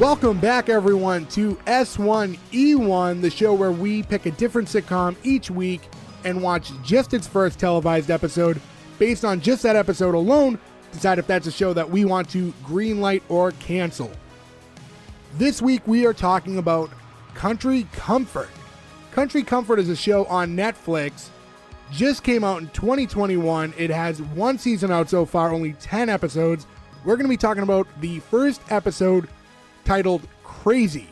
Welcome back, everyone, to S1E1, the show where we pick a different sitcom each week and watch just its first televised episode. Based on just that episode alone, decide if that's a show that we want to greenlight or cancel. This week, we are talking about Country Comfort. Country Comfort is a show on Netflix. Just came out in 2021. It has one season out so far, only 10 episodes. We're going to be talking about the first episode, titled Crazy.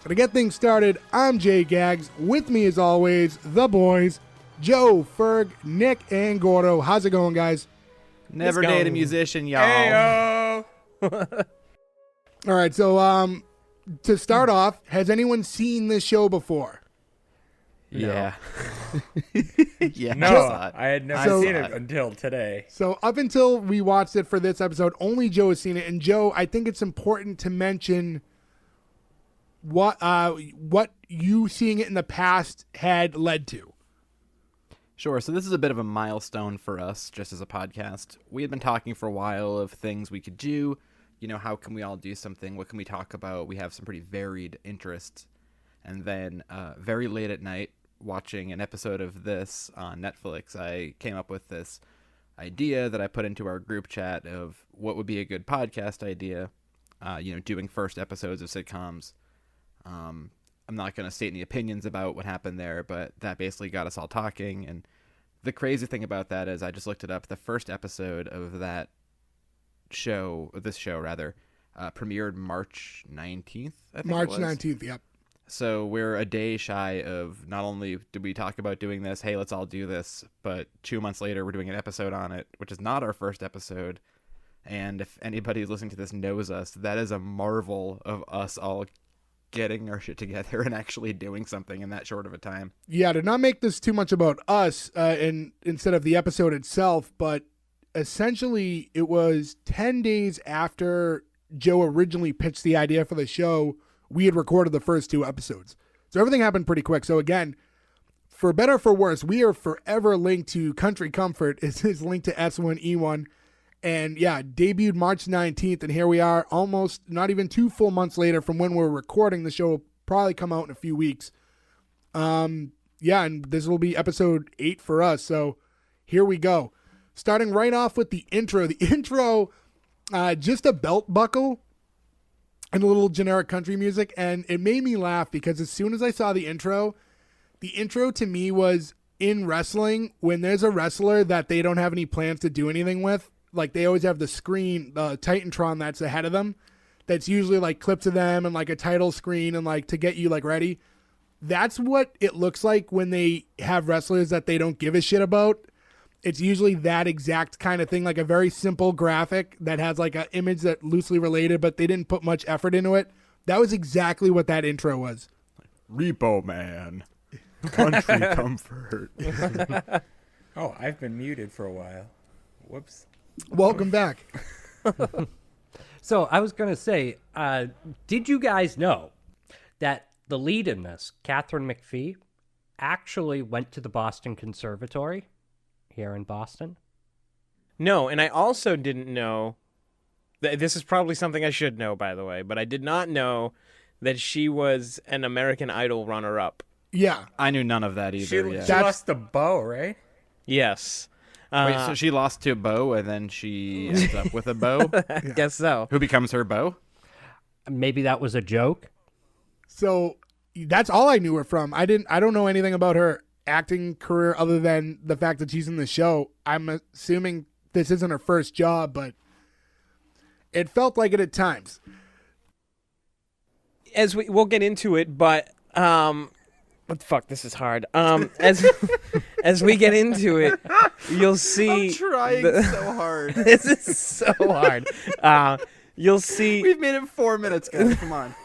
So to get things started, I'm Jay Gags. With me, as always, the boys, Joe, Ferg, Nick, and Gordo. How's it going, guys? Never date a musician, y'all. Hey-o! All right, so to start off, has anyone seen this show before? Yeah. Yeah. No, I had never seen it it until today. So up until we watched it for this episode, only Joe has seen it. And Joe, I think it's important to mention what you seeing it in the past had led to. Sure. So this is a bit of a milestone for us, just as a podcast. We had been talking for a while of things we could do. You know, how can we all do something? What can we talk about? We have some pretty varied interests. And then very late at night, watching an episode of this on Netflix, I came up with this idea that I put into our group chat of what would be a good podcast idea, doing first episodes of sitcoms. I'm not going to state any opinions about what happened there, but that basically got us all talking. And the crazy thing about that is I just looked it up. The first episode of this show, premiered March 19th, I think March it was. 19th, yep. So we're a day shy of not only did we talk about doing this, hey, let's all do this, but 2 months later we're doing an episode on it, which is not our first episode. And if anybody listening to this knows us, that is a marvel of us all getting our shit together and actually doing something in that short of a time. Yeah, to not make this too much about us instead of the episode itself, but essentially it was 10 days after Joe originally pitched the idea for the show, we had recorded the first 2 episodes. So everything happened pretty quick. So again, for better or for worse, we are forever linked to Country Comfort. It's linked to S1E1. And yeah, debuted March 19th. And here we are almost not even 2 full months later from when we're recording. The show will probably come out in a few weeks. And this will be episode 8 for us. So here we go. Starting right off with the intro. The intro, just a belt buckle and a little generic country music, and it made me laugh because as soon as I saw the intro to me was in wrestling, when there's a wrestler that they don't have any plans to do anything with, like they always have the screen, the Titantron that's ahead of them, that's usually like clips of them and like a title screen and like to get you like ready. That's what it looks like when they have wrestlers that they don't give a shit about. It's usually that exact kind of thing, like a very simple graphic that has like an image that loosely related, but they didn't put much effort into it. That was exactly what that intro was. Repo Man. Country Comfort. Oh, I've been muted for a while. Whoops. Welcome back. So I was going to say, did you guys know that the lead in this, Catherine McPhee, actually went to the Boston Conservatory here in Boston? No, and I also didn't know, this is probably something I should know, by the way, but I did not know that she was an American Idol runner-up. Yeah. I knew none of that either. She lost the bow, right? Yes. Wait, so she lost to Bo and then she ends up with a Bo? I guess so. Who becomes her Bo? Maybe that was a joke. So that's all I knew her from. I don't know anything about her acting career other than the fact that she's in the show. I'm assuming this isn't her first job, but it felt like it at times. As we'll get into it, but what the fuck, this is hard. As we get into it, you'll see. I'm trying so hard. This is so hard. You'll see. We've made it 4 minutes, guys. Come on.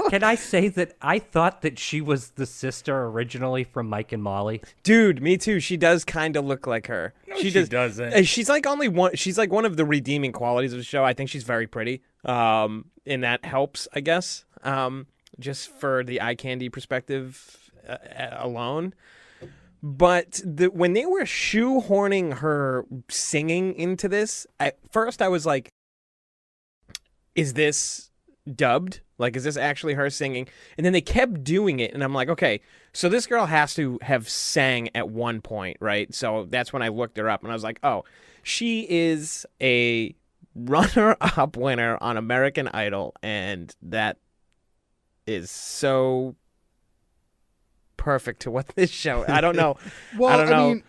Can I say that I thought that she was the sister originally from Mike and Molly? Dude, me too. She does kind of look like her. No, she doesn't. She's like she's like one of the redeeming qualities of the show. I think she's very pretty. And that helps, I guess. Just for the eye candy perspective alone. But when they were shoehorning her singing into this, at first I was like, is this dubbed? Like, is this actually her singing? And then they kept doing it, and I'm like, okay, so this girl has to have sang at one point, right? So that's when I looked her up, and I was like, oh, she is a runner-up winner on American Idol, and that is so perfect to what this show. I don't know. Well, I don't know. mean,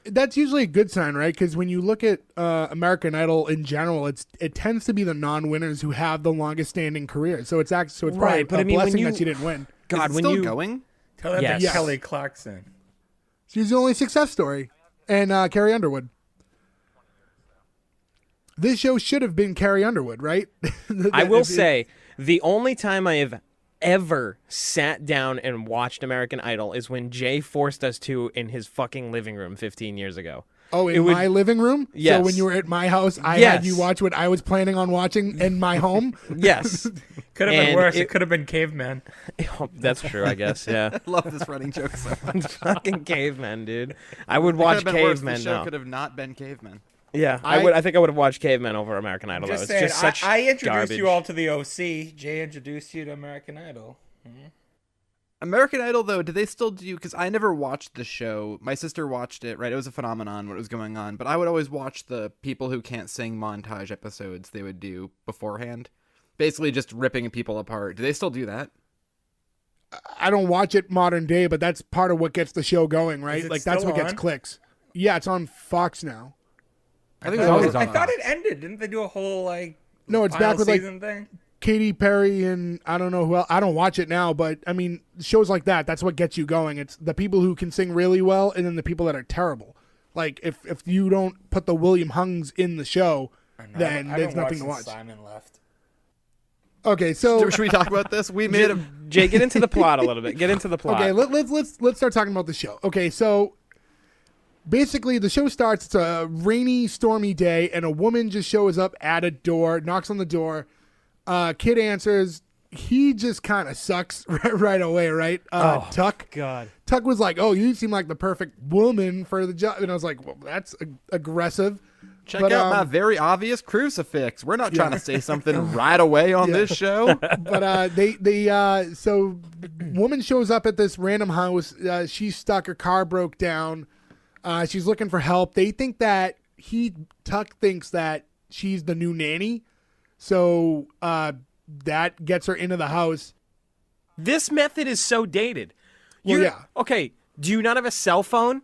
that's usually a good sign, right? Because when you look at American Idol in general, it tends to be the non-winners who have the longest standing career. So it's probably Right, but a I mean, when blessing you- that she didn't win. God, Is it when still you going? Tell that Yes. to Kelly Clarkson. She's the only success story, and Carrie Underwood. This show should have been Carrie Underwood, right? I will say, the only time I have ever sat down and watched American Idol is when Jay forced us to in his fucking living room 15 years ago. Oh, It in would- my living room? Yes. So when you were at my house, I Yes. had you watch what I was planning on watching in my home? Yes. Could have been And worse. It it- could have been Caveman. Oh, that's true, I guess, yeah. I love this running joke so much. Fucking Cavemen, dude. I would It watch could have been worse. Cavemen The show now. could have not been Cavemen. Yeah, I think I would have watched Cavemen over American Idol. Just It's saying, just such I introduced garbage. you all to the OC. Jay introduced you to American Idol. American Idol, though, do they still do? Because I never watched the show. My sister watched it, right? It was a phenomenon what was going on. But I would always watch the people who can't sing montage episodes they would do beforehand. Basically just ripping people apart. Do they still do that? I don't watch it modern day, but that's part of what gets the show going, right? it Like that's still what gets on? clicks. Yeah, it's on Fox now. I think it's always I on thought it ended. Didn't they do a whole No, it's final back with like season thing? Katy Perry and I don't know who else. I don't watch it now, but I mean, shows like that's what gets you going. It's the people who can sing really well and then the people that are terrible. Like if you don't put the William Hungs in the show, then I there's haven't nothing to watched watch. since Simon left. Okay, so Should we talk about this? We made a... Jay, get into the plot a little bit. Get into the plot. okay, let's start talking about the show. Okay, so basically the show starts. It's a rainy, stormy day, and a woman just shows up at a door, knocks on the door. Kid answers. He just kind of sucks right away, right? Tuck. God. Tuck was like, "Oh, you seem like the perfect woman for the job," and I was like, "Well, that's aggressive." Check But, out my very obvious crucifix. We're not trying to say something right away on this show. But so woman shows up at this random house. She's stuck. Her car broke down. She's looking for help. They think that Tuck thinks that she's the new nanny. So that gets her into the house. This method is so dated. Well, You're- yeah. Okay, do you not have a cell phone?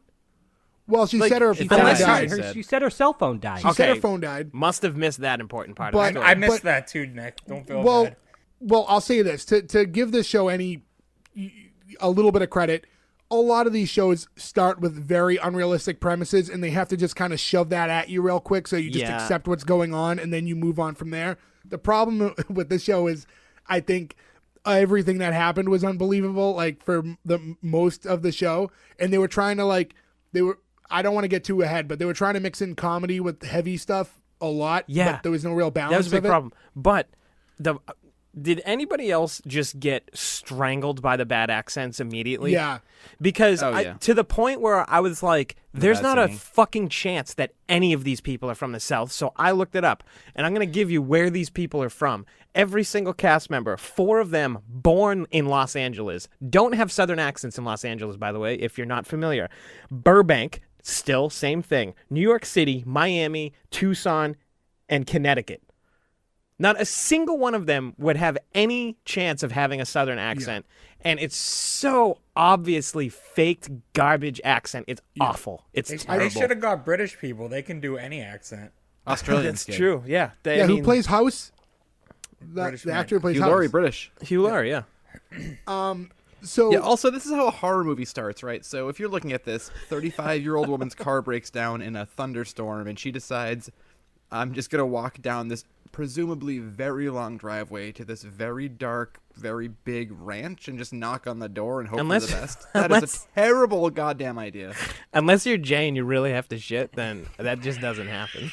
Well, she Like, said her she phone unless died. you- She said her cell phone died. She said Okay. her phone died. Must have missed that important part of But- the story. I missed But- that too, Nick. Don't feel Well, bad. well, I'll say this to give this show a little bit of credit. A lot of these shows start with very unrealistic premises, and they have to just kind of shove that at you real quick, so you just Yeah. accept what's going on, and then you move on from there. The problem with this show is, I think everything that happened was unbelievable. Like for the most of the show, and they were trying to I don't want to get too ahead, but they were trying to mix in comedy with heavy stuff a lot. Yeah. but there was no real balance. That was a big of it. problem. But did anybody else just get strangled by the bad accents immediately? Yeah. Because Oh, yeah. to the point where I was like, there's bad not a singing. fucking chance that any of these people are from the South. So I looked it up, and I'm going to give you where these people are from. Every single cast member, 4 of them born in Los Angeles, don't have Southern accents in Los Angeles, by the way, if you're not familiar. Burbank, still same thing. New York City, Miami, Tucson, and Connecticut. Not a single one of them would have any chance of having a Southern accent. And it's so obviously faked garbage accent. It's awful. It's They terrible. should have got British people. They can do any accent. Australian That's true. Yeah. They, Yeah, I who mean, plays House? British The man. actor who plays Hugh House. Laurie, British. Hugh Laurie, yeah. So Yeah, also, this is how a horror movie starts, right? So if you're looking at this, 35-year-old woman's car breaks down in a thunderstorm, and she decides, I'm just going to walk down this presumably very long driveway to this very dark, very big ranch and just knock on the door and hope Unless- for the best. That is unless- a terrible goddamn idea. Unless you're Jay and you really have to shit, then that just doesn't happen.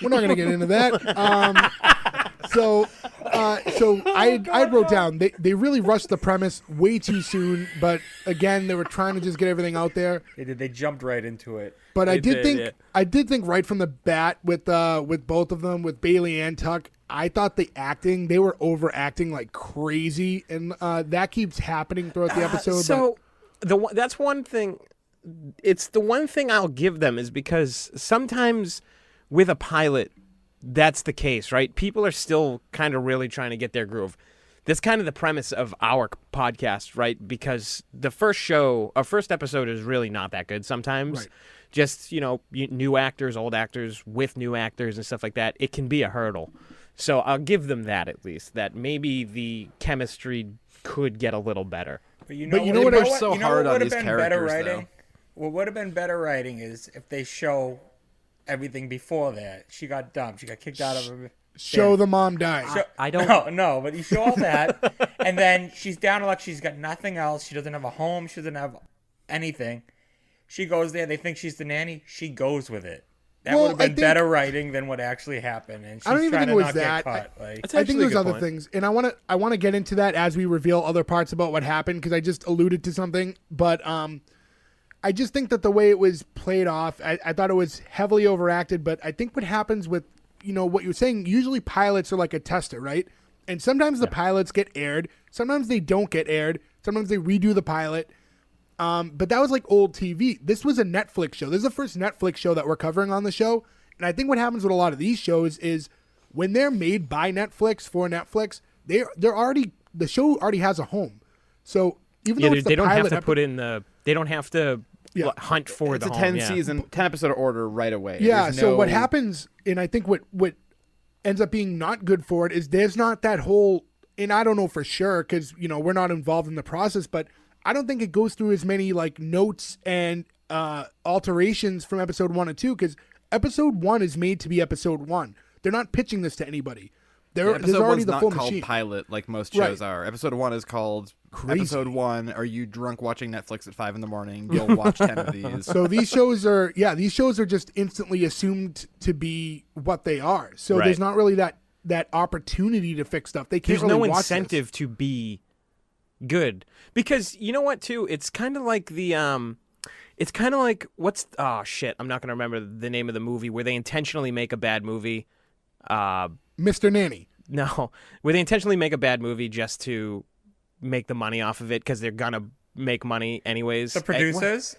we're not going to get into that. So I wrote down they really rushed the premise way too soon, but again they were trying to just get everything out there. They did. They jumped right into it. But They did, yeah. I did think right from the bat with both of them, with Bailey and Tuck, I thought the acting, they were overacting like crazy, and that keeps happening throughout the episode. So that's one thing. It's the one thing I'll give them is because sometimes with a pilot, that's the case, right? People are still kind of really trying to get their groove. That's kind of the premise of our podcast, right? Because the first episode is really not that good sometimes. Right. Just, new actors, old actors with new actors and stuff like that. It can be a hurdle. So I'll give them that at least, that maybe the chemistry could get a little better. But you But know what they're is so you know hard what on would have these been better characters, writing? What would have been better writing is if they show everything before that. She got dumped. She got kicked out of her. show the mom dying. I don't. No, but you show all that, and then she's down to luck. She's got nothing else. She doesn't have a home. She doesn't have anything. She goes there. They think she's the nanny. She goes with it. That Well, would have I been think- better writing than what actually happened. And she's I don't even trying think to it was not that. get caught. Like, That's I actually think a there's good other point. things, and I want to get into that as we reveal other parts about what happened, because I just alluded to something. But I just think that the way it was played off, I thought it was heavily overacted. But I think what happens with what you're saying, usually pilots are like a tester, right? And sometimes the pilots get aired, sometimes they don't get aired, sometimes they redo the pilot. But that was like old TV. This was a Netflix show. This is the first Netflix show that we're covering on the show. And I think what happens with a lot of these shows is when they're made by Netflix for Netflix, the show already has a home. So even though it's the they don't have pilot to put in the. They don't have to Yeah. hunt for It's the a home. 10 episode order right away. Yeah, There's so what no- happens, and I think what ends up being not good for it is there's not that whole, and I don't know for sure because we're not involved in the process, but I don't think it goes through as many like notes and alterations from episode 1 and 2, because episode 1 is made to be episode 1. They're not pitching this to anybody. There's Episode already one's the not full called machine. pilot like most Right. shows are. Episode 1 is called Crazy. Episode 1. Are you drunk watching Netflix at 5 a.m? You'll watch 10 of these. So these shows are just instantly assumed to be what they are. So Right. there's not really that opportunity to fix stuff. They can't There's really no watch this. incentive to be good because you know what too. It's kind of like the It's kind of like I'm not gonna remember the name of the movie where they intentionally make a bad movie. Mr. Nanny. No, where they intentionally make a bad movie just to make the money off of it because they're gonna make money anyways. the producers.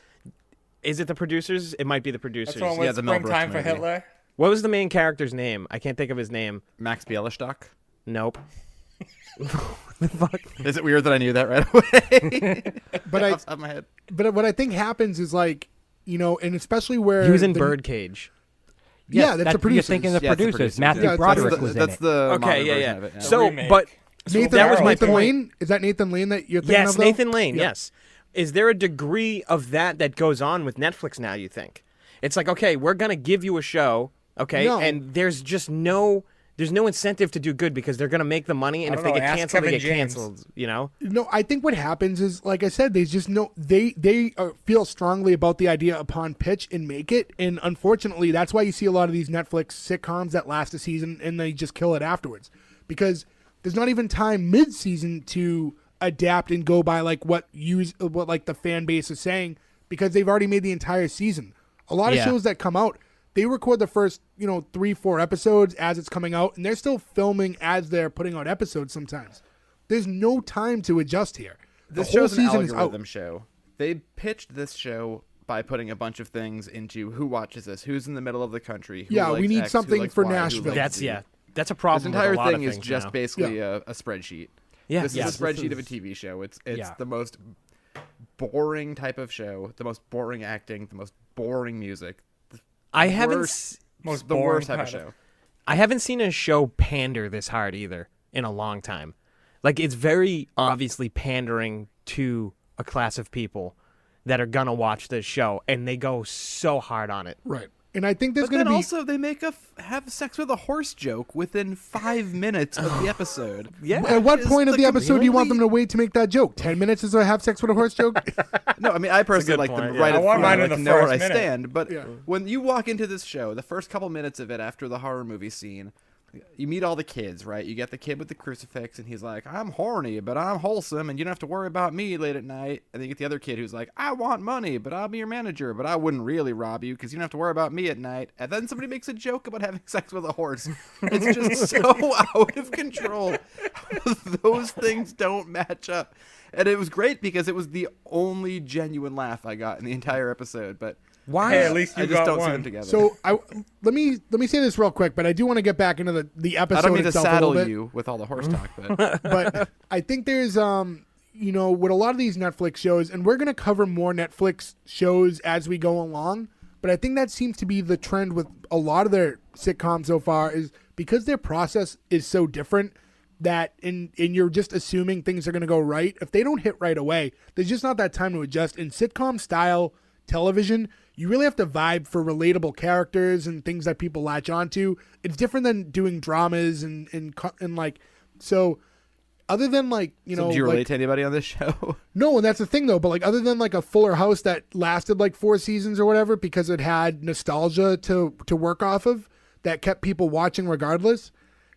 Is it the producers? It might be the producers. That's one Yeah, with the Mel Brooks Springtime for movie. Hitler. What was the main character's name? I can't think of his name. Max Bialystock. Nope. Is it weird that I knew that right away? But Off the top of my head. But what I think happens is like, and especially where He was in the- Birdcage. Yeah, that's the You're producers. thinking the Yeah, it's the producers. producers. Matthew Yeah, Broderick was in That's it. the Okay, modern yeah, version yeah. of it, yeah. So, remake. but Nathan, that was my Nathan point. Lane. Is that Nathan Lane that you're thinking Yes, of? though? Nathan Lane. Yeah. Yes. Is there a degree of that goes on with Netflix now? You think it's like, okay, we're gonna give you a show, okay, No. and there's just no incentive to do good because they're gonna make the money, and I if don't they know, get ask canceled, they Kevin get James. canceled. You know? No, I think what happens is, like I said, there's just no. They feel strongly about the idea upon pitch and make it, and unfortunately, that's why you see a lot of these Netflix sitcoms that last a season and they just kill it afterwards, because there's not even time mid-season to adapt and go by like what like the fan base is saying, because they've already made the entire season. A lot of Yeah. shows that come out, they record the first 3-4 episodes as it's coming out, and they're still filming as they're putting out episodes sometimes. There's no time to adjust here. This the whole show's an season is out. algorithm show. They pitched this show by putting a bunch of things into who watches this, who's in the middle of the country. Who Yeah, we likes need X, who something likes for Y, who Nashville. likes Z. That's a This problem. entire with a lot thing of is things just now. basically a spreadsheet. Yeah, This yeah, is a spreadsheet this of a is- TV show. It's Yeah. the most boring type of show, the most boring acting, the most boring music. I haven't. Worst, Most the boring worst type of kind of- show. I haven't seen a show pander this hard either in a long time. Like, it's very obviously pandering to a class of people that are gonna watch this show, and they go so hard on it. Right. And I think there's But going then to be. also they make have sex with a horse joke within 5 minutes of the episode. Yeah. At what Is point of the the episode do you want them to complete- wait to make that joke? 10 minutes is to have sex with a horse joke? No, I mean I personally good like point, them yeah. right I at the want front. mine I in like the to know where first I minute. stand. But Yeah. when you walk into this show, the first couple minutes of it after the horror movie scene, you meet all the kids, right? You get the kid with the crucifix, and he's like, I'm horny, but I'm wholesome, and you don't have to worry about me late at night. And then you get the other kid who's like, I want money, but I'll be your manager, but I wouldn't really rob you because you don't have to worry about me at night. And then somebody makes a joke about having sex with a horse. It's just so out of control. Those things don't match up. And it was great because it was the only genuine laugh I got in the entire episode, but Why? Hey, at least you I just got don't see one. them together. So let me say this real quick, but I do want to get back into the episode I don't mean to itself a little saddle bit. you with all the horse talk, but But I think there's with a lot of these Netflix shows, and we're going to cover more Netflix shows as we go along, but I think that seems to be the trend with a lot of their sitcoms so far, is because their process is so different that and you're just assuming things are going to go right. If they don't hit right away, there's just not that time to adjust. In sitcom style television, you really have to vibe for relatable characters and things that people latch onto. It's different than doing dramas and like, so other than like, so do you relate to anybody on this show? no, and that's the thing though, but like other than like a Fuller House that lasted like 4 seasons or whatever because it had nostalgia to work off of that kept people watching regardless,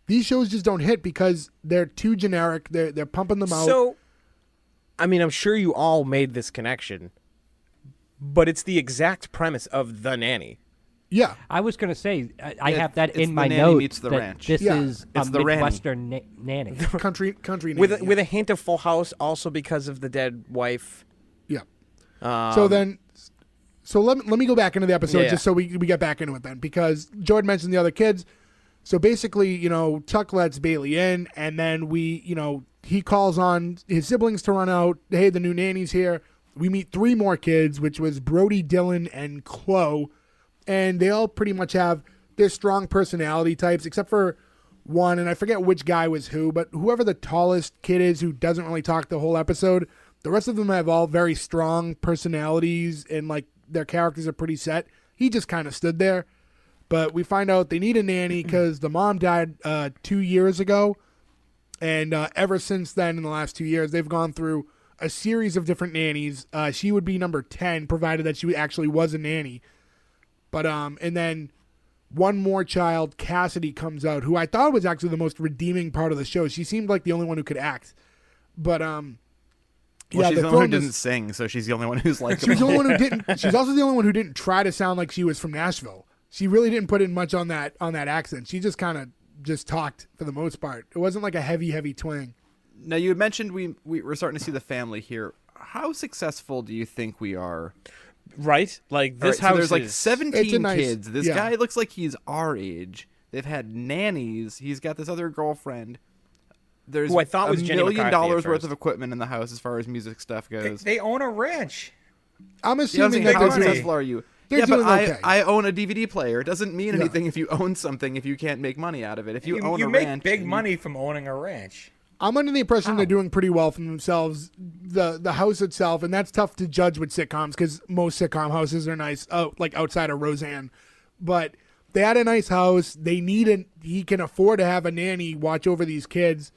these shows just don't hit because they're too generic. They're pumping them out. So, I mean, I'm sure you all made this connection, but it's the exact premise of The Nanny. Yeah. I was going to say, I Yeah, have that it's in The my Nanny notes meets The that Ranch. this Yeah. is a It's The Ranny. Midwestern nanny. Country With name, with a hint of Full House, also because of the dead wife. yeah. Um, So let me go back into the episode Yeah. just so we get back into it then, because Jordan mentioned the other kids. So basically, Chuck lets Bailey in, and then he calls on his siblings to run out. Hey, the new nanny's here. We meet 3 more kids, which was Brody, Dylan, and Chloe, and they all pretty much have their strong personality types, except for one, and I forget which guy was who, but whoever the tallest kid is who doesn't really talk the whole episode, the rest of them have all very strong personalities, and like their characters are pretty set. He just kind of stood there. But we find out they need a nanny because the mom died 2 years ago. And ever since then, in the last 2 years, they've gone through a series of different nannies. She would be number 10, provided that she actually was a nanny. But and then one more child, Cassidy, comes out, who I thought was actually the most redeeming part of the show. She seemed like the only one who could act. But Well, she's the the only one film who is- didn't sing, so she's the only one who's like. She's the only one who didn't. She's also the only one who didn't try to sound like she was from Nashville. She really didn't put in much on that accent. She just kind of just talked for the most part. It wasn't like a heavy twang. Now you had mentioned we're starting to see the family here. How successful do you think we are? right? Like this All right, so house there's like is 17 nice- kids. This yeah. guy looks like he's our age. They've had nannies. He's got this other girlfriend. There's Who I thought was $1 Jenny million McCarthy at worth first. of equipment in the house as far as music stuff goes. They own a ranch. I'm Yeah, I'm assuming saying, that how they're money. doing, successful are you? They're Yeah, but doing okay. I own a DVD player. It doesn't mean Yeah. anything if you own something if you can't make money out of it. If you own You a make ranch, big and you- money from owning a ranch. I'm under the impression they're doing pretty well for themselves. The house itself, and that's tough to judge with sitcoms because most sitcom houses are nice, like outside of Roseanne. But they had a nice house. He can afford to have a nanny watch over these kids,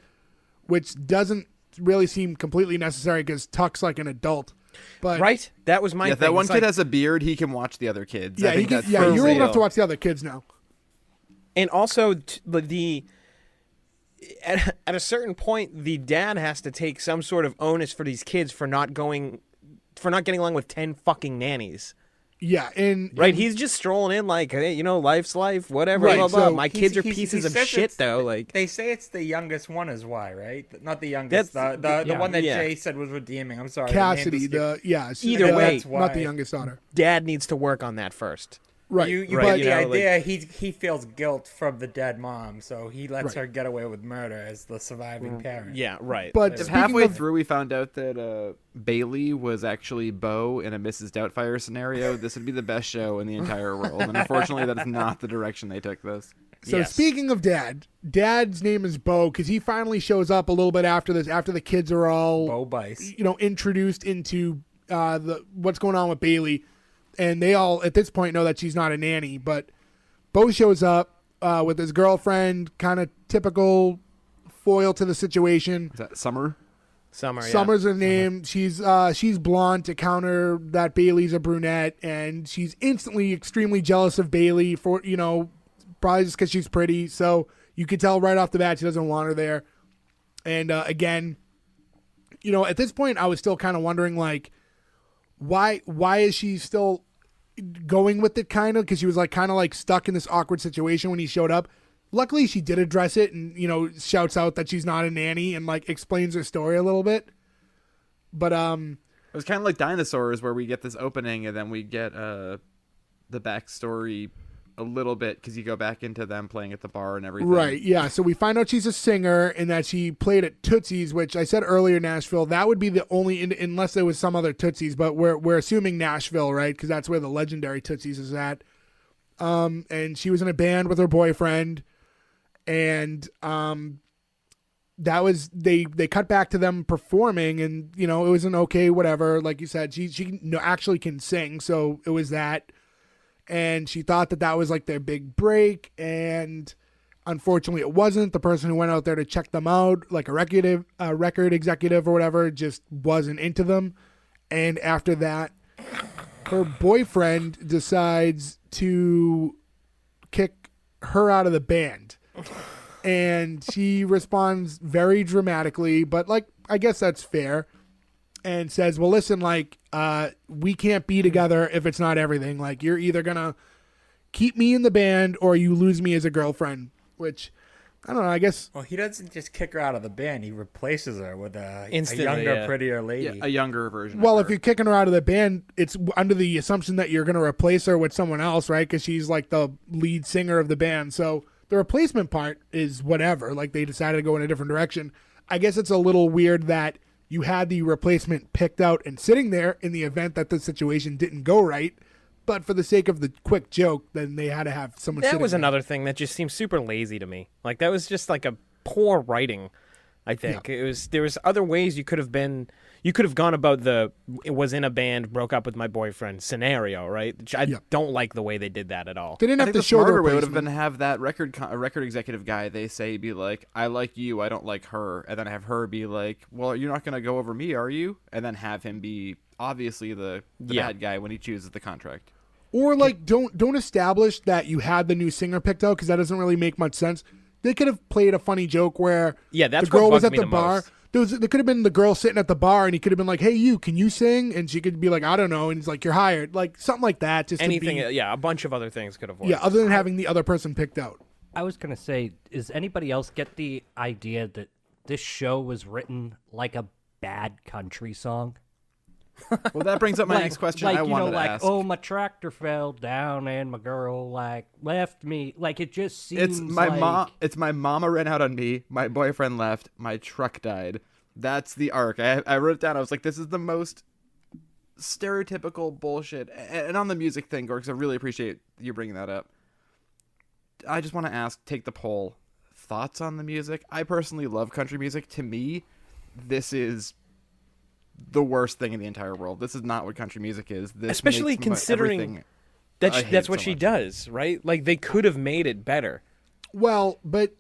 which doesn't really seem completely necessary because Tuck's like an adult. But right. That was my Yeah, thing. if that one It's kid like- has a beard, he can watch the other kids. yeah, I think that's you're for old enough real. to watch the other kids now. And also, at a certain point, the dad has to take some sort of onus for these kids for not getting along with 10 fucking nannies. Yeah, and Right? He's just strolling in like, hey, life's life, whatever. Right, blah, blah. so My He's- kids are he's- pieces he of says shit, it's- though. Like, They say it's the youngest one is why, right? Not the youngest. That's- The yeah, one that yeah. Jay said was redeeming. I'm sorry. Cassidy, the Either yeah, way- That's not the why. youngest daughter. dad needs to work on that first. Right, You Right, get you the know, like- idea. He feels guilt from the dead mom, so he lets Right. her get away with murder as the surviving parent. Yeah, right. but If speaking halfway of, through we found out that Bailey was actually Bo in a Mrs. Doubtfire scenario, this would be the best show in the entire world. And unfortunately, that is not the direction they took this. So Yes. speaking of Dad's name is Bo because he finally shows up a little bit after this, after the kids are all Bo Bice. introduced into what's going on with Bailey, and they all at this point know that she's not a nanny. But Bo shows up with his girlfriend, kind of typical foil to the situation. Is that Summer? Summer, yeah. Summer's her name. She's blonde to counter that Bailey's a brunette, and she's instantly extremely jealous of Bailey for probably just because she's pretty. So You could tell right off the bat she doesn't want her there. And again, you know, at this point I was still kind of wondering, like, why is she still going with it, kind of, because she was like kind of like stuck in this awkward situation when he showed up. Luckily she did address it and, you know, shouts out that she's not a nanny and like explains her story a little bit. But it was kind of like Dinosaurs, where we get this opening and then we get the backstory a little bit, because you go back into them playing at the bar and everything. Right, yeah. So we find out she's a singer and that she played at Tootsie's, which I said earlier, Nashville. That would be the only, unless there was some other Tootsie's, but we're assuming Nashville, right? Because that's where the legendary Tootsie's is at. And she was in a band with her boyfriend, and that was they cut back to them performing, and you know, it was an okay whatever. Like you said, she actually can sing, so it was that. And she thought that was like their big break, and unfortunately it wasn't. The person who went out there to check them out, like a record executive or whatever, just wasn't into them. And after that, her boyfriend decides to kick her out of the band. And she responds very dramatically, but like, I guess that's fair, and says, well, listen, like, we can't be together if it's not everything. Like, you're either gonna keep me in the band or you lose me as a girlfriend, which, I don't know, I guess. Well, he doesn't just kick her out of the band. He replaces her with a Instantly, younger, yeah. prettier lady. Yeah, a younger version. Well, of if her. you're kicking her out of the band, it's under the assumption that you're going to replace her with someone else, right? Because she's like the lead singer of the band. So the replacement part is whatever. Like, they decided to go in a different direction. I guess it's a little weird that you had the replacement picked out and sitting there in the event that the situation didn't go right. But for the sake of the quick joke, then they had to have someone That sitting was there. another thing that just seemed super lazy to me. Like, that was just like a poor writing, I think. Yeah. There was other ways you could have gone about it was in a band, broke up with my boyfriend scenario, right? I don't like the way they did that at all. They didn't I have think to the show the smarter way would have replacement. been to have that record executive guy, they say, be like, I like you, I don't like her, and then have her be like, well, you're not going to go over me, are you? And then have him be obviously the bad guy when he chooses the contract. Or like, don't establish that you had the new singer picked out, because that doesn't really make much sense. They could have played a funny joke where That's the girl what was bugged at me the bar. most. There could have been the girl sitting at the bar, and he could have been like, "Hey, can you sing?" And she could be like, "I don't know," and he's like, "You're hired," like something like that. Just Anything, to be, a bunch of other things could have worked. yeah, other than having the other person picked out. I was going to say, does anybody else get the idea that this show was written like a bad country song? Well, that brings up my next question I wanted to ask. Oh, my tractor fell down and my girl, like, left me. Like, it just seems It's my like... mom. It's my mama ran out on me. My boyfriend left. My truck died. That's the arc. I wrote it down. I was like, this is the most stereotypical bullshit. And on the music thing, Gorks, I really appreciate you bringing that up. I just want to ask, take the poll. Thoughts on the music? I personally love country music. To me, this is the worst thing in the entire world. This is not what country music is. This Especially makes considering everything That's I hate that's it what so she much. does, right? Like, they could have made it better. Well, but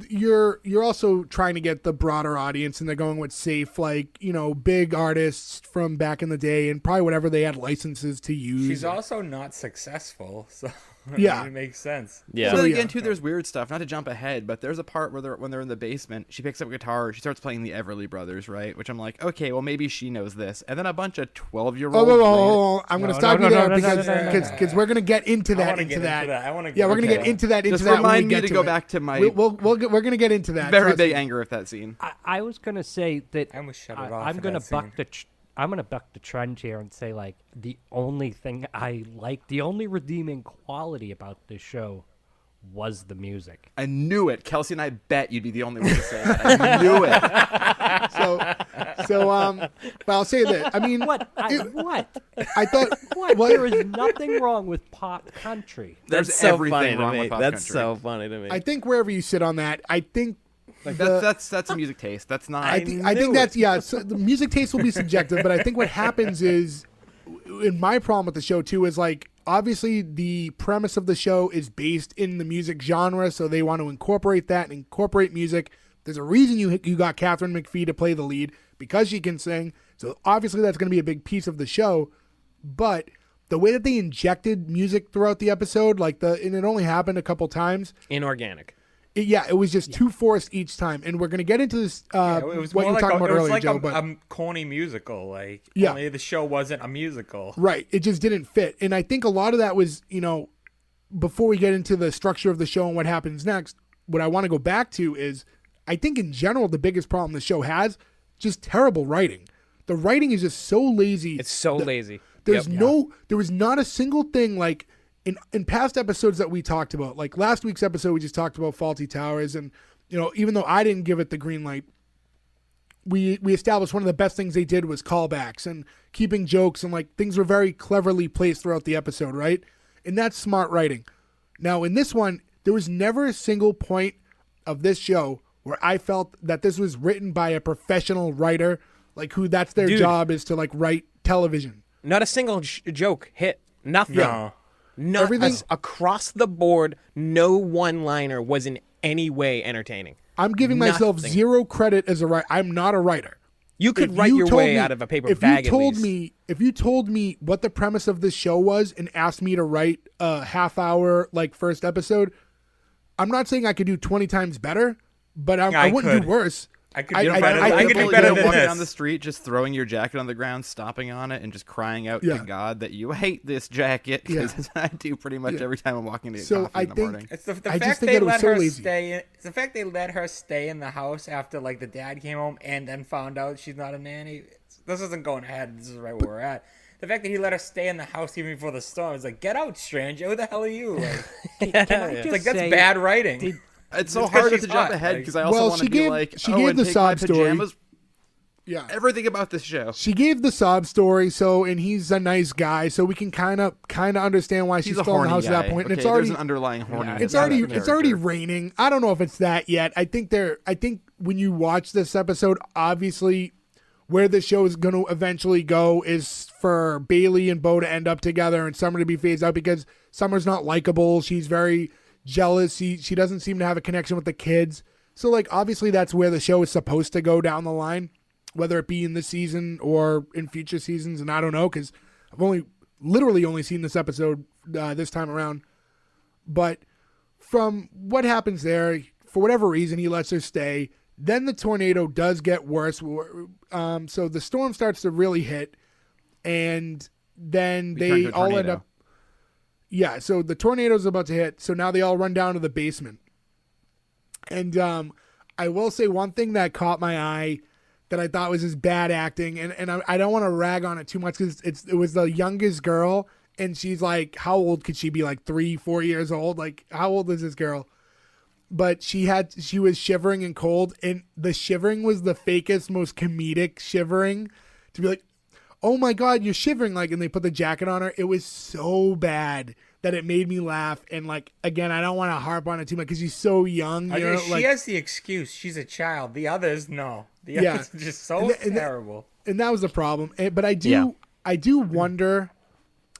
you're also trying to get the broader audience, and they're going with safe, like, you know, big artists from back in the day, and probably whatever they had licenses to use. She's also not successful, so Yeah. it makes sense. Yeah. Well, then yeah. again, too, there's weird stuff. Not to jump ahead, but there's a part where when they're in the basement, she picks up a guitar, she starts playing the Everly Brothers, right? Which I'm like, okay, well, maybe she knows this. And then a bunch of 12-year-olds. I'm going to No, stop no, you no, there no, no, because no, no, no. because we're going to get into I that. wanna get into that. I wanna Yeah, we're going to get get into into that. Into Just that when we remind me get to to go it. back to my We're going to get into that. very trust big me. anger at that scene. I was going to say that I almost shut it off I'm at going that to buck scene. I'm going to buck the trend here and say, like, the only thing I like, the only redeeming quality about this show was the music. I knew it. Kelsey and I bet you'd be the only one to say that. I knew it. But I'll say this. I mean, What? I What? thought What? There is nothing wrong with pop country. There's That's so everything funny to wrong me. with pop That's country. so funny to me. I think wherever you sit on that, I think Like the- that's a music taste. That's not. I think that's So the music taste will be subjective, but I think what happens is, in my problem with the show too, is like obviously the premise of the show is based in the music genre, so they want to incorporate that and incorporate music. There's a reason you got Catherine McPhee to play the lead, because she can sing. So obviously that's going to be a big piece of the show. But the way that they injected music throughout the episode, and it only happened a couple times. Inorganic. it was just too forced each time. And we're gonna get into this. It was what more you were like talking about it was earlier, like Joe. a corny musical. Like Yeah. only the show wasn't a musical. Right. It just didn't fit. And I think a lot of that was, before we get into the structure of the show and what happens next, what I want to go back to is I think in general the biggest problem the show has just terrible writing. The writing is just so lazy. It's so lazy. There was not a single thing like in past episodes that we talked about. Like last week's episode we just talked about Faulty Towers, and even though I didn't give it the green light, we established one of the best things they did was callbacks and keeping jokes, and like things were very cleverly placed throughout the episode, right? And that's smart writing. Now in this one, there was never a single point of this show where I felt that this was written by a professional writer, like who that's their job is to like write television. Not a single joke hit. Nothing. No. Everything across the board. No one-liner was in any way entertaining. I'm giving myself Nothing. zero credit as a writer. I'm not a writer. You could If write you your told way me- out of a paper if bag you told at least. If you told me what the premise of this show was and asked me to write a half-hour like first episode, I'm not saying I could do 20 times better, but I wouldn't could. do worse. I could I- do I- better. I- I could do People, better than walking this. down the street, just throwing your jacket on the ground, stomping on it, and just crying out Yeah. to God that you hate this jacket. Because I do pretty much every time I'm walking to get So coffee I in the think- morning. It's the I just fact think they that it was let so her lazy. stay. It's the fact they let her stay in the house after like the dad came home and then found out she's not a nanny. This isn't going ahead. This is right where we're at. The fact that he let her stay in the house even before the storm is like, get out, stranger. Who the hell are you? Like, Can I it's just like that's say, bad writing. It's so It's 'cause hard she's to jump hot, ahead like- because I also Well, want she to be gave- like, she oh, gave and the take my sob story. pajamas. Yeah. Everything about this show. She gave the sob story, and he's a nice guy, so we can kind of understand why she's He's a still in the horny house guy. at that point. And Okay, it's already there's an underlying horniness. it's about already the it's already character. raining. I don't know if it's that yet. I think when you watch this episode, obviously where the show is going to eventually go is for Bailey and Bo to end up together and Summer to be phased out because Summer's not likable. She's very jealous. She doesn't seem to have a connection with the kids. So like obviously that's where the show is supposed to go down the line, whether it be in this season or in future seasons. And I don't know because I've literally only seen this episode this time around. But from what happens there, for whatever reason, he lets her stay. Then the tornado does get worse. So the storm starts to really hit. And then We turn they to a all end tornado. up. Yeah, so the tornado's about to hit. So now they all run down to the basement. And I will say one thing that caught my eye that I thought was his bad acting. And I don't want to rag on it too much because it was the youngest girl. And she's like, how old could she be? Like 3-4 years old? Like, how old is this girl? But she was shivering and cold. And the shivering was the fakest, most comedic shivering. To be like, oh my God, you're shivering. Like, and they put the jacket on her. It was so bad that it made me laugh. And like, again, I don't want to harp on it too much because she's so young. You know, She like, has the excuse. She's a child. The others, no. The Yeah. others are just so terrible. and that was the problem. But I do wonder,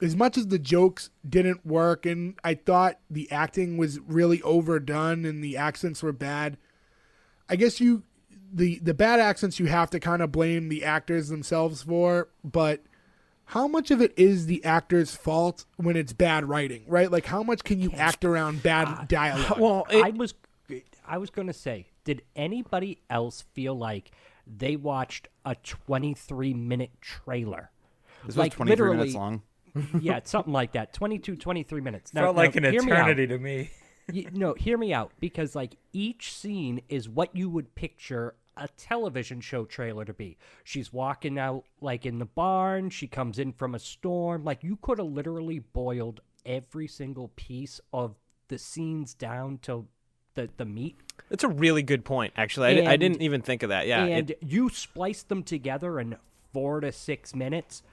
as much as the jokes didn't work and I thought the acting was really overdone and the accents were bad, I guess the bad accents you have to kind of blame the actors themselves for, but how much of it is the actor's fault when it's bad writing, right? Like how much can you act around bad dialogue? Well, I was going to say, did anybody else feel like they watched a 23-minute trailer? This was like 23 literally, minutes long. Yeah, something like that. 23 minutes. Now, Felt like an hear me out. eternity to me. Hear me out, because like each scene is what you would picture a television show trailer to be. She's walking out like in the barn, she comes in from a storm. Like you could have literally boiled every single piece of the scenes down to the meat. That's a really good point, actually. I And- didn't even think of that. Yeah. And you splice them together in 4 to 6 minutes.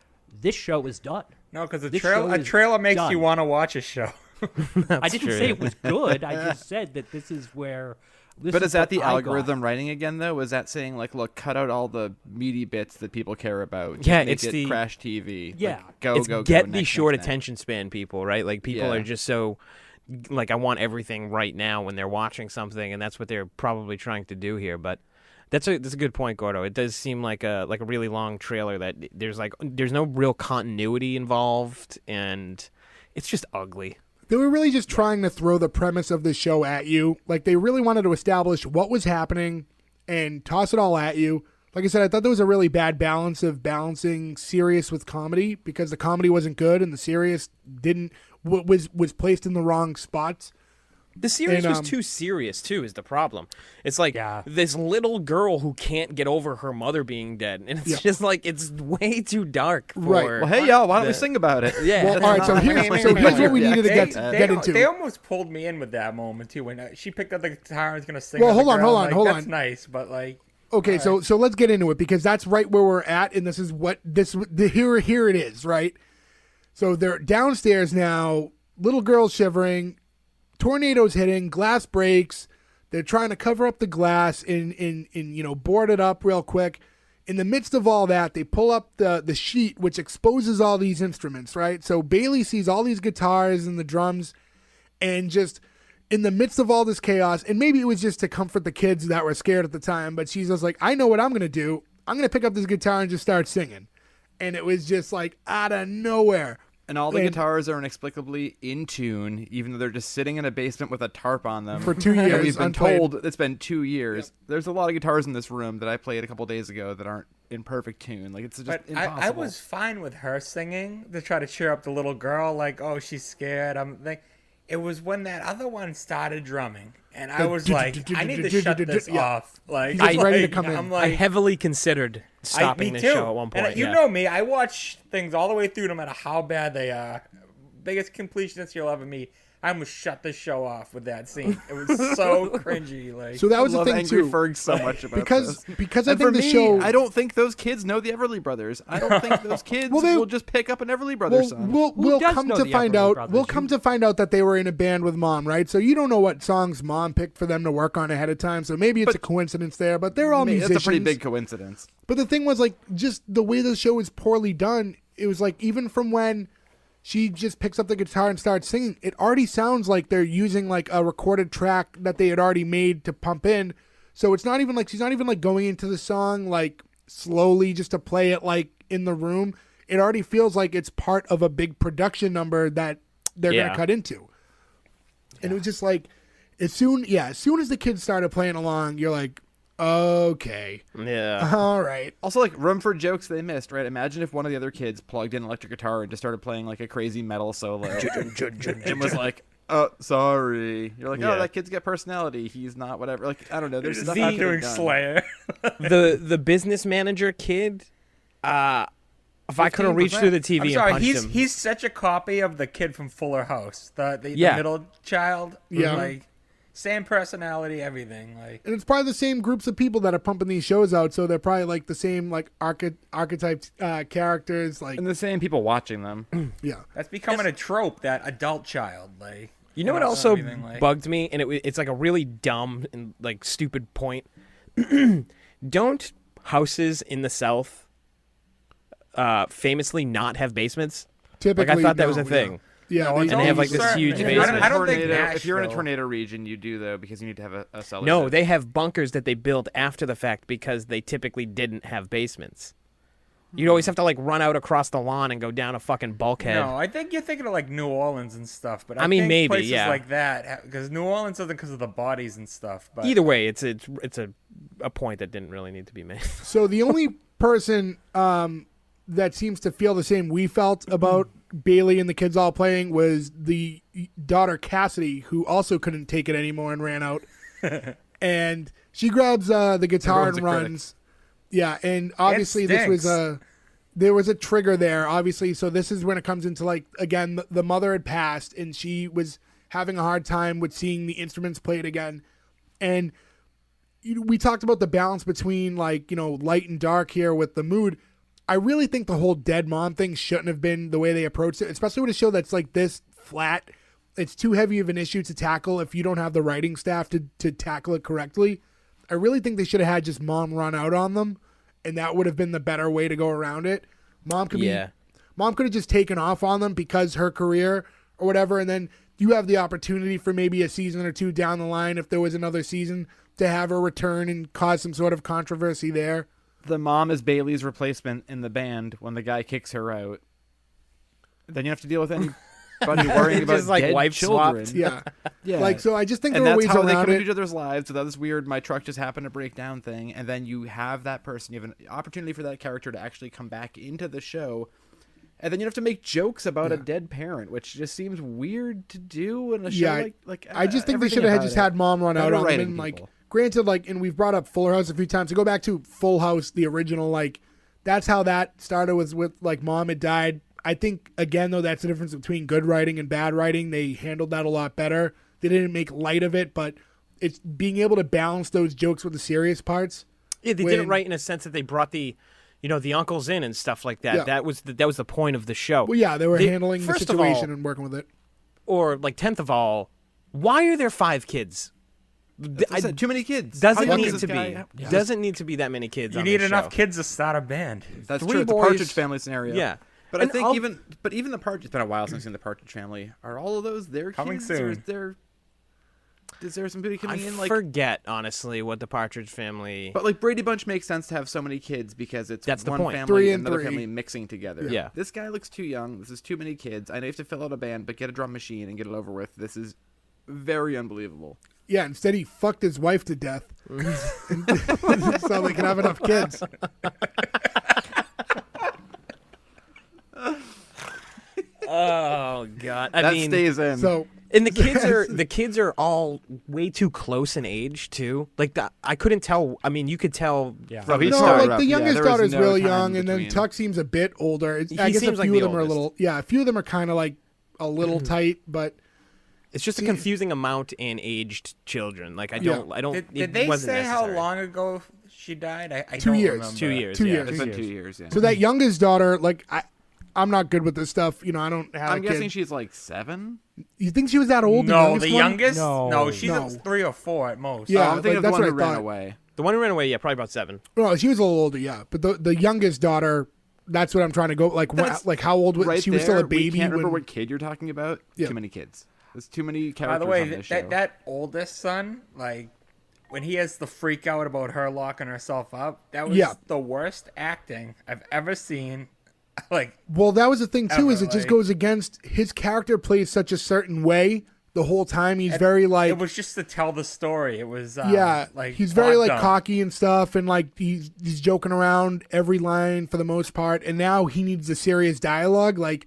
This show is done. No, because a This show is trailer makes done. you want to watch a show. I didn't true, say yeah. it was good. I just said that this is where. But is that the what I got. algorithm writing again, though? Is that saying, like, look, cut out all the meaty bits that people care about? Just Yeah, make it's it the- Crash TV. Yeah. Like, go, It's go, get go. the next, short next, next. attention span people, right? Like people Yeah. are just so like I want everything right now when they're watching something, and that's what they're probably trying to do here. But that's a good point, Gordo. It does seem like a really long trailer that there's no real continuity involved, and it's just ugly. They were really just trying to throw the premise of the show at you. Like, they really wanted to establish what was happening and toss it all at you. Like I said, I thought there was a really bad balance of balancing serious with comedy, because the comedy wasn't good and the serious was placed in the wrong spots. The series And, was too serious, too, is the problem. It's like this little girl who can't get over her mother being dead. And it's just like, it's way too dark for... Right. Well, hey, y'all, why don't we sing about it? Yeah. Well, all right, so here's what we needed to get into. They almost pulled me in with that moment, too, when she picked up the guitar and was going to sing. Well, with hold the girl. on. That's nice, but like... Okay, so let's get into it, because that's right where we're at, and this is what here it is, right? So they're downstairs now, little girl shivering, tornadoes hitting, glass breaks. They're trying to cover up the glass and board it up real quick. In the midst of all that, they pull up the sheet, which exposes all these instruments, right? So Bailey sees all these guitars and the drums, and just in the midst of all this chaos, and maybe it was just to comfort the kids that were scared at the time, but she's just like, I know what I'm going to do. I'm going to pick up this guitar and just start singing. And it was just like out of nowhere. And all the guitars are inexplicably in tune, even though they're just sitting in a basement with a tarp on them. For 2 And years, we've been unplayed. told it's been 2 years. Yep. There's a lot of guitars in this room that I played a couple days ago that aren't in perfect tune. Like, it's just But impossible. I was fine with her singing to try to cheer up the little girl, like, oh, she's scared. It was when that other one started drumming, and I was like, I need to shut this off. Like, He's ready to come in. I'm I like, heavily considered stopping me the too. show at one point. And you know me, I watch things all the way through, no matter how bad they are. Biggest completionist you'll ever meet. I almost shut the show off with that scene. It was so cringy. Like, So that was I the love thing Angry too. Ferg so much about because this. because I And for think the me, show. I don't think those kids know the Everly Brothers. I don't think those kids Well, they- will just pick up an Everly Brothers song. We'll does come know to the find Everly out. Brothers? We'll come to find out that they were in a band with Mom, right? So you don't know what songs Mom picked for them to work on ahead of time. So maybe it's a coincidence there, but they're all musicians. That's a pretty big coincidence. But the thing was, like, just the way the show is poorly done. It was like, even from when she just picks up the guitar and starts singing, it already sounds like they're using like a recorded track that they had already made to pump in. So it's not even like she's not even like going into the song like slowly just to play it like in the room. It already feels like it's part of a big production number that they're gonna cut into. And it was just like, as soon as the kids started playing along, you're like, okay, Yeah. all right. Also, like, room for jokes they missed, right? Imagine if one of the other kids plugged in an electric guitar and just started playing like a crazy metal solo and was like, "Oh, sorry." You're like, "Oh, Yeah. that kid's got personality. He's not whatever." Like, I don't know. There's stuff Z I could've doing done. Slayer. the business manager kid, if I could have reached 15%. through the TV I'm and sorry, punched him. he's such a copy of the kid from Fuller House, the Yeah. middle child. Yeah. Like, same personality, everything. Like, And it's probably the same groups of people that are pumping these shows out, so they're probably like the same like archetype characters. Like, And the same people watching them. yeah, that's becoming a trope, that adult child. Like, You know what also everything, like- bugged me, and it's like a really dumb and like stupid point. Don't houses in the South famously not have basements? typically. Like I thought that was no, a thing. Yeah, No, they, it's And they have, only like, this certain- huge I don't- basement. I don't think if you're in a Nashville- tornado region, you do though, because you need to have a cellar. No, system. they have bunkers that they built after the fact because they typically didn't have basements. You'd always have to like run out across the lawn and go down a fucking bulkhead. No, I think you're thinking of like New Orleans and stuff, but I mean, think maybe, places yeah. like that, because New Orleans doesn't because of the bodies and stuff. But Either way, it's a point that didn't really need to be made. so the only person that seems to feel the same we felt about Bailey and the kids all playing was the daughter Cassidy, who also couldn't take it anymore and ran out. And she grabs the guitar Everyone's and a critic. runs. Yeah, and obviously this was stinks. there was a trigger there, obviously. So this is when it comes into like, again, the mother had passed and she was having a hard time with seeing the instruments played again. And we talked about the balance between like, light and dark here with the mood. I really think the whole dead mom thing shouldn't have been the way they approached it, especially with a show that's like this flat. It's too heavy of an issue to tackle if you don't have the writing staff to tackle it correctly. I really think they should have had just mom run out on them, and that would have been the better way to go around it. Mom could have just taken off on them because her career or whatever, and then you have the opportunity for maybe a season or two down the line, if there was another season, to have her return and cause some sort of controversy there. The mom is Bailey's replacement in the band when the guy kicks her out. Then you have to deal with any about worrying about Just, like, dead wife children. swapped. Yeah. Yeah. Like, so I just think And there are that's ways how they around come into it. each other's lives. So that was weird. My truck just happened to break down thing, and then you have that person. You have an opportunity for that character to actually come back into the show, and then you have to make jokes about a dead parent, which just seems weird to do in a show Yeah, like. I just think they everything should have about just it. had mom run out Better on them. writing And, like, people. granted, like, and we've brought up Fuller House a few times. To go back to Full House, the original, like, that's how that started, was with, like, mom had died. I think, again, though, that's the difference between good writing and bad writing. They handled that a lot better. They didn't make light of it, but it's being able to balance those jokes with the serious parts. Yeah, they did it right in a sense that they brought the uncles in and stuff like that. Yeah. That was the point of the show. Well, yeah, they were handling the first of situation all, and working with it. or like 10th of all, why are there 5 kids? I said, too many kids. Doesn't How young need is to this be. guy? Doesn't need to be that many kids. You on need this enough show. kids to start a band. That's 3 true. It's a boys. Partridge Family scenario. Yeah. But And I think I'll- even the Partridge. It's been a while since I've seen the Partridge Family. Are all of those their Coming kids? Or soon. is there somebody I coming in like? forget honestly what the Partridge Family. But like Brady Bunch makes sense to have so many kids because it's That's the one point. family 3 and and another 3. family mixing together. Yeah. This guy looks too young. This is too many kids. I know you have to fill out a band, but get a drum machine and get it over with. This is very unbelievable. Yeah, instead he fucked his wife to death. So they can have enough kids. Oh God! I That mean, stays in. So and the kids are all way too close in age too. Like I couldn't tell. I mean, you could tell. Yeah. Oh, he no, started like up- the yeah, youngest there was daughter's no really time young, and then between. Tuck seems a bit older. I He guess a seems like few the of them are a oldest. little. Yeah, a few of them are kind of like a little tight, but It's just a confusing amount in aged children. Like I Yeah. don't. Did it they wasn't say how necessary. long ago she died? I 2 don't years. remember. 2 years. 2 yeah. years. It's been 2 years. Yeah. so that youngest daughter, like I'm not good with this stuff. You know, I don't have I'm a kid. guessing she's like 7. You think she was that old? No, the the youngest one? youngest? No. she's No. 3 or 4 at most. Yeah, I'm thinking like, of the that's one what who I ran thought. away. The one who ran away, yeah, probably about 7. No, she was a little older. Yeah, but the youngest daughter. That's what I'm trying to go. Like, That's like how old was Right she? Was still a there, baby. We can't remember when, what kid you're talking about. Yeah. Too many kids. There's too many By characters the way, on this show. that oldest son, like, when he has the freak out about her locking herself up, that was Yeah. the worst acting I've ever seen. Like, well, that was the thing too. Is Ever, it just like- goes against his character plays such a certain way the whole time. He's very like it was just to tell the story. It was, yeah, like, he's very plot like dump. cocky and stuff, and like he's joking around every line for the most part. And now he needs the serious dialogue. Like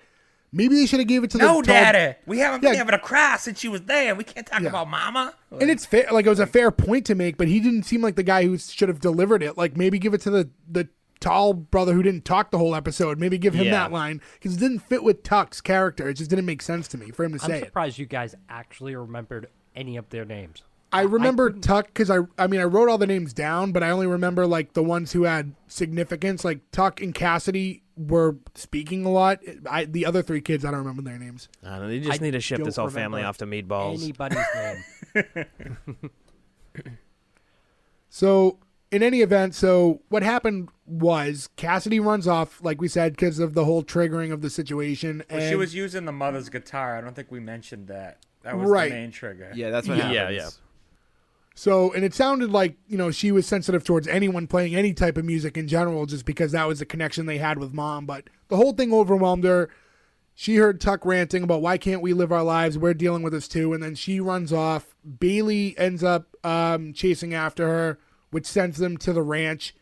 maybe they should have gave it to No, the tall- Daddy, we haven't been Yeah. able to cry since she was there. We can't talk Yeah. about Mama. And it's fair. Like it was a fair point to make, but he didn't seem like the guy who should have delivered it. Like maybe give it to the tall brother who didn't talk the whole episode. Maybe give him Yeah. that line because it didn't fit with Tuck's character. It just didn't make sense to me for him to I'm say it. surprised you guys actually remembered any of their names. I remember Tuck because I mean I wrote all the names down, but I only remember like the ones who had significance. Like Tuck and Cassidy were speaking a lot. The other 3 kids I don't remember their names. I don't know, they just I need to ship don't this whole family remember off to meatballs. Anybody's name. So in any event, so what happened was Cassidy runs off, like we said, because of the whole triggering of the situation. Well, and she was using the mother's guitar. I don't think we mentioned that. That was Right. the main trigger. Yeah, that's what Yeah. happens. Yeah. So, and it sounded like, you know, she was sensitive towards anyone playing any type of music in general, just because that was the connection they had with mom. But the whole thing overwhelmed her. She heard Tuck ranting about why can't we live our lives? We're dealing with this too. And then she runs off. Bailey ends up chasing after her, which sends them to the ranch,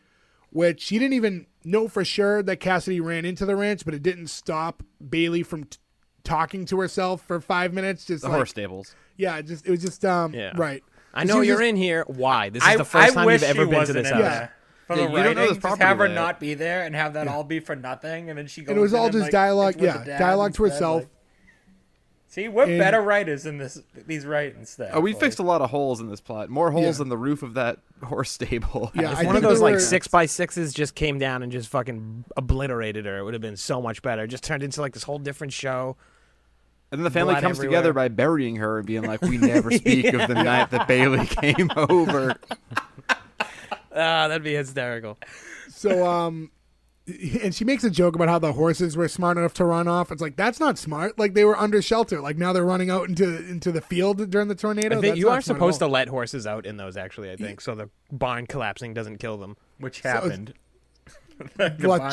which she didn't even know for sure that Cassidy ran into the ranch, but it didn't stop Bailey from talking to herself for 5 minutes. Just The like, horse stables. yeah, it was just right. I She know was you're just- in here. Why? This is the first I time wish you've ever she been to wasn't this in house. Yeah. there. For Yeah, the you don't know writing, this just property have her there. not be there and have that all be for nothing, and then she goes. And it was in all and, just like, dialogue, it's with yeah, the dad dialogue to instead, herself. like- See, we're And- better writers in these writing stuff. Oh, we like- fixed a lot of holes in this plot. More holes Yeah. than the roof of that horse stable. Yeah, If I one of think those there like were- 6x6s just came down and just fucking obliterated her, it would have been so much better. It just turned into like this whole different show. And then the family Blood comes everywhere. together by burying her and being like, "We never speak of the night that Bailey came over." That'd be hysterical. So, and she makes a joke about how the horses were smart enough to run off. It's like, that's not smart. Like, they were under shelter. Like, now they're running out into the field during the tornado. I think That's you not are smart at supposed to all. let horses out in those, actually, I think, so the barn collapsing doesn't kill them. which happened. What,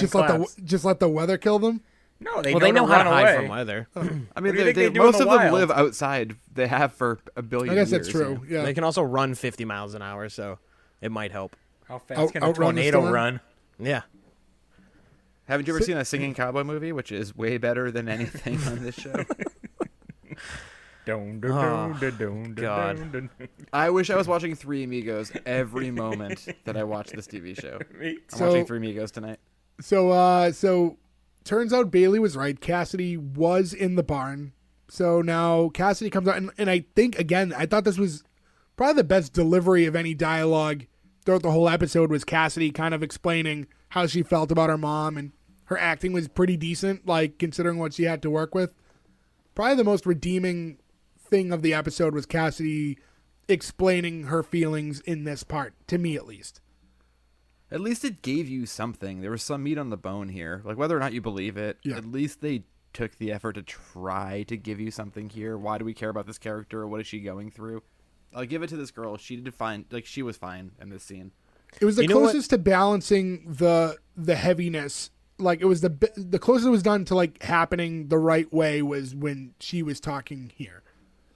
just let the weather kill them. No, they Well, they know to how run to hide away. from weather. I mean, What do you they think know how they to do in hide the from weather. What do you think they do in most the of them wild? live outside. They have for a billion I guess years. that's true. Yeah. They can also run 50 miles an hour, so it might help. How fast can a outrun the tornado storm? run? Yeah. Haven't you ever seen a singing cowboy movie, which is way better than anything on this show? God. I wish I was watching Three Amigos every moment that I watch this TV show. I'm So- watching Three Amigos tonight. So turns out Bailey was right. Cassidy was in the barn. So now Cassidy comes out, and I think, again, I thought this was probably the best delivery of any dialogue throughout the whole episode was Cassidy kind of explaining how she felt about her mom, and her acting was pretty decent, like, considering what she had to work with. Probably the most redeeming thing of the episode was Cassidy explaining her feelings in this part, to me at least. At least it gave you something. There was some meat on the bone here. Like, whether or not you believe it, Yeah. at least they took the effort to try to give you something here. Why do we care about this character? What is she going through? I'll give it to this girl. She did fine. Like, she was fine in this scene. It was the You know what? closest to balancing the heaviness. Like, it was the closest it was done to, like, happening the right way was when she was talking here.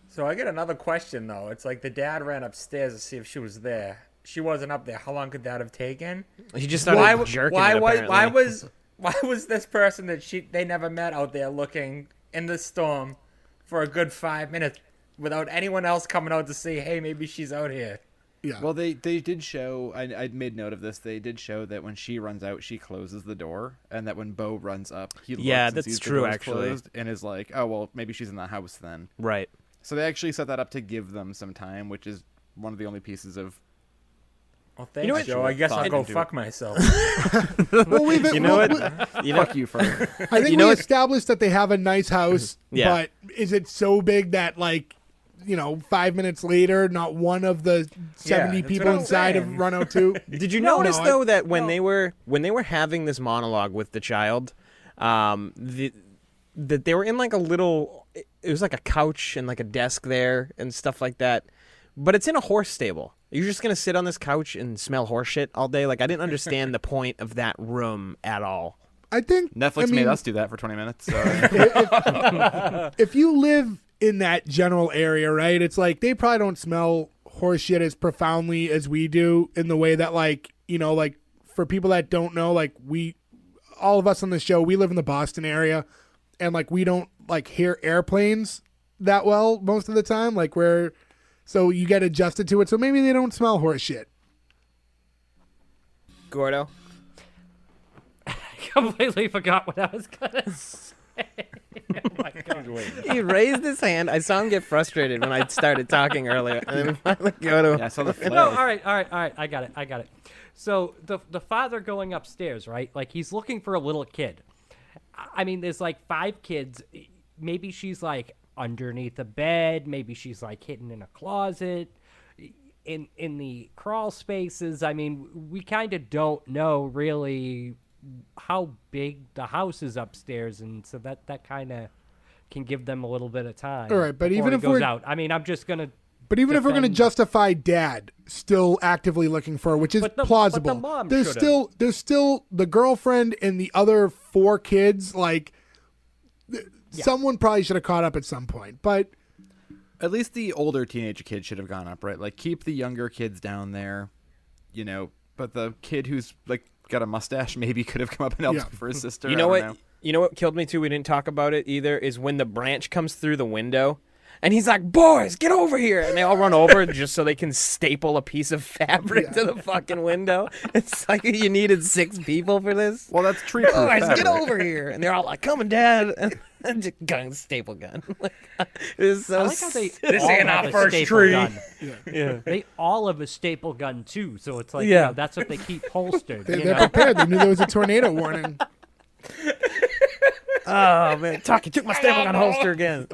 So I get another question though. It's like the dad ran upstairs to see if she was there. She wasn't up there. How long could that have taken? He just started jerking it, apparently. Why was this person that they never met out there looking in the storm for a good 5 minutes without anyone else coming out to say, hey, maybe she's out here? Yeah. Well, they did show. I made note of this. They did show that when she runs out, she closes the door, and that when Bo runs up, he looks Yeah, and that's sees the true, door's actually. closed and is like, oh well, maybe she's in the house then. Right. So they actually set that up to give them some time, which is one of the only pieces of. Well, thanks, know what? Joe. I guess I'll Thought go into fuck myself. Well, You know what? Fuck you for. I think You know we what? established that they have a nice house, Yeah. but is it so big that, like, 5 minutes later, not one of the 70 that's people what I'm inside have saying. run out too? Did you No, notice no, though that when they were having this monologue with the child, that they were in like a little, it was like a couch and like a desk there and stuff like that, but it's in a horse stable. You're just gonna sit on this couch and smell horse shit all day? Like, I didn't understand the point of that room at all. I think Netflix I mean, made us do that for 20 minutes. So. if you live in that general area, right? It's like they probably don't smell horse shit as profoundly as we do, in the way that, like, like, for people that don't know, like, all of us on the show, we live in the Boston area, and, like, we don't, like, hear airplanes that well most of the time, like, so you get adjusted to it, so maybe they don't smell horse shit. Gordo. Completely forgot what I was gonna say. Oh my God. He raised his hand. I saw him get frustrated when I started talking earlier, and then finally Gordo. Yeah, I saw the flare. No, all right. I got it. So the father going upstairs, right? Like, he's looking for a little kid. I mean, there's like 5 kids. Maybe she's like underneath a bed. Maybe she's like hidden in a closet, in the crawl spaces. I mean, we kind of don't know really how big the house is upstairs, and so that kind of can give them a little bit of time. All right, but before even he if goes we're- out, I mean, I'm just gonna. But even if we're going to defend- justify dad still actively looking for her, which is But the plausible, mom there's should've. still the girlfriend and the other 4 kids. Like, someone probably should have caught up at some point. But At least the older teenage kid should have gone up, right? Like, keep the younger kids down there, but the kid who's, like, got a mustache maybe could have come up and helped Yeah. for his sister. You I know don't what? know. You know what killed me too? We didn't talk about it either. Is when the branch comes through the window, and he's like, "Boys, get over here!" And they all run over just so they can staple a piece of fabric to the fucking window. It's like you needed 6 people for this. Well, that's tree proof. Boys, get over here! And they're all like, "Coming, Dad!" And just staple gun. It was so. I like how they This all ain't have our a first staple tree. gun. Yeah. They all have a staple gun too, so it's like, Yeah. that's what they keep holstered. they're you know? prepared. They knew there was a tornado warning. Oh man, Talkie took my staple gun holster again.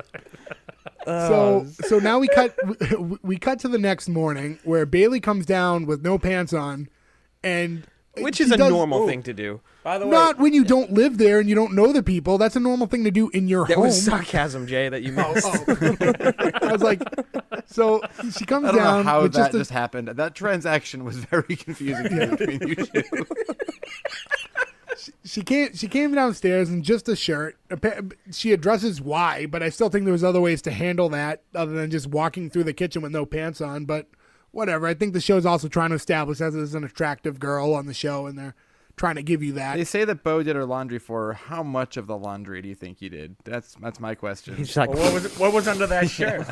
So now we cut to the next morning where Bailey comes down with no pants on, and Which she is a does- normal thing to do. By the way, Not when you don't live there and you don't know the people. That's a normal thing to do in your That home. was sarcasm, Jay, that you missed. I was like, so she comes I don't down know how with that just just happened. That transaction was very confusing between you two. She came downstairs in just a shirt. She addresses why, but I still think there was other ways to handle that other than just walking through the kitchen with no pants on. But whatever. I think the show's also trying to establish as an attractive girl on the show, and they're trying to give you that. They say that Bo did her laundry for her. How much of the laundry do you think he did? That's my question. He's like, Well, what was under that shirt?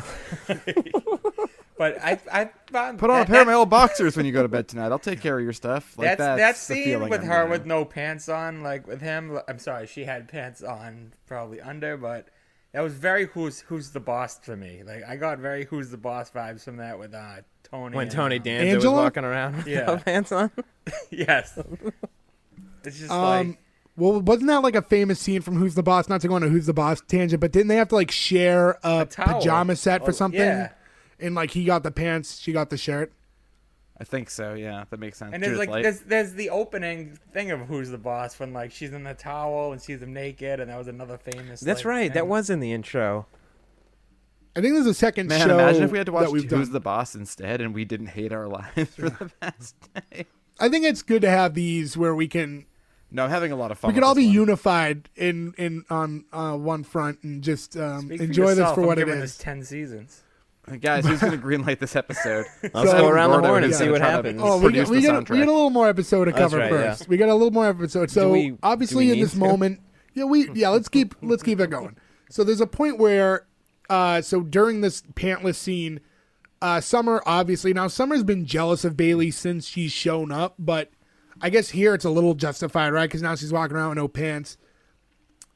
But I found Put on a pair of my old boxers when you go to bed tonight. I'll take care of your stuff. Like that the scene feeling with I'm her getting. with no pants on, like with him. I'm sorry, she had pants on, probably under, but that was very who's the boss to me. Like I got very who's the boss vibes from that with Tony. when and, Tony Danza was Angela? walking around with Yeah. no pants on. Yes. It's just like Well, wasn't that like a famous scene from Who's the Boss? Not to go on a Who's the Boss tangent, but didn't they have to like share a towel. pajama set for Oh, something? yeah. And like he got the pants, she got the shirt. I think so. Yeah, that makes sense. And there's Judith like Light. there's the opening thing of Who's the Boss when like she's in the towel and sees him naked, and that was another famous. That's like, right. thing. That was in the intro. I think there's a second Man, show imagine if we had to that watch we've Who's done. the Boss instead, and we didn't hate our lives for the past day. I think it's good to have these where we can No, I'm having a lot of fun. we could with all this be one. unified in on one front and just Speak enjoy this yourself, for I'm what it giving this is. 10 seasons. Guys, who's going to greenlight this episode? Let's So- go around the Gordo horn and is see gonna what try to happens. Oh, produce the we got a soundtrack. little more episode to cover right, first. yeah. We got a little more episode. So we- obviously do we in this need to? moment, let's keep it going. So there's a point where so during this pantless scene, Summer obviously now Summer's been jealous of Bailey since she's shown up, but I guess here it's a little justified, right? Because now she's walking around with no pants,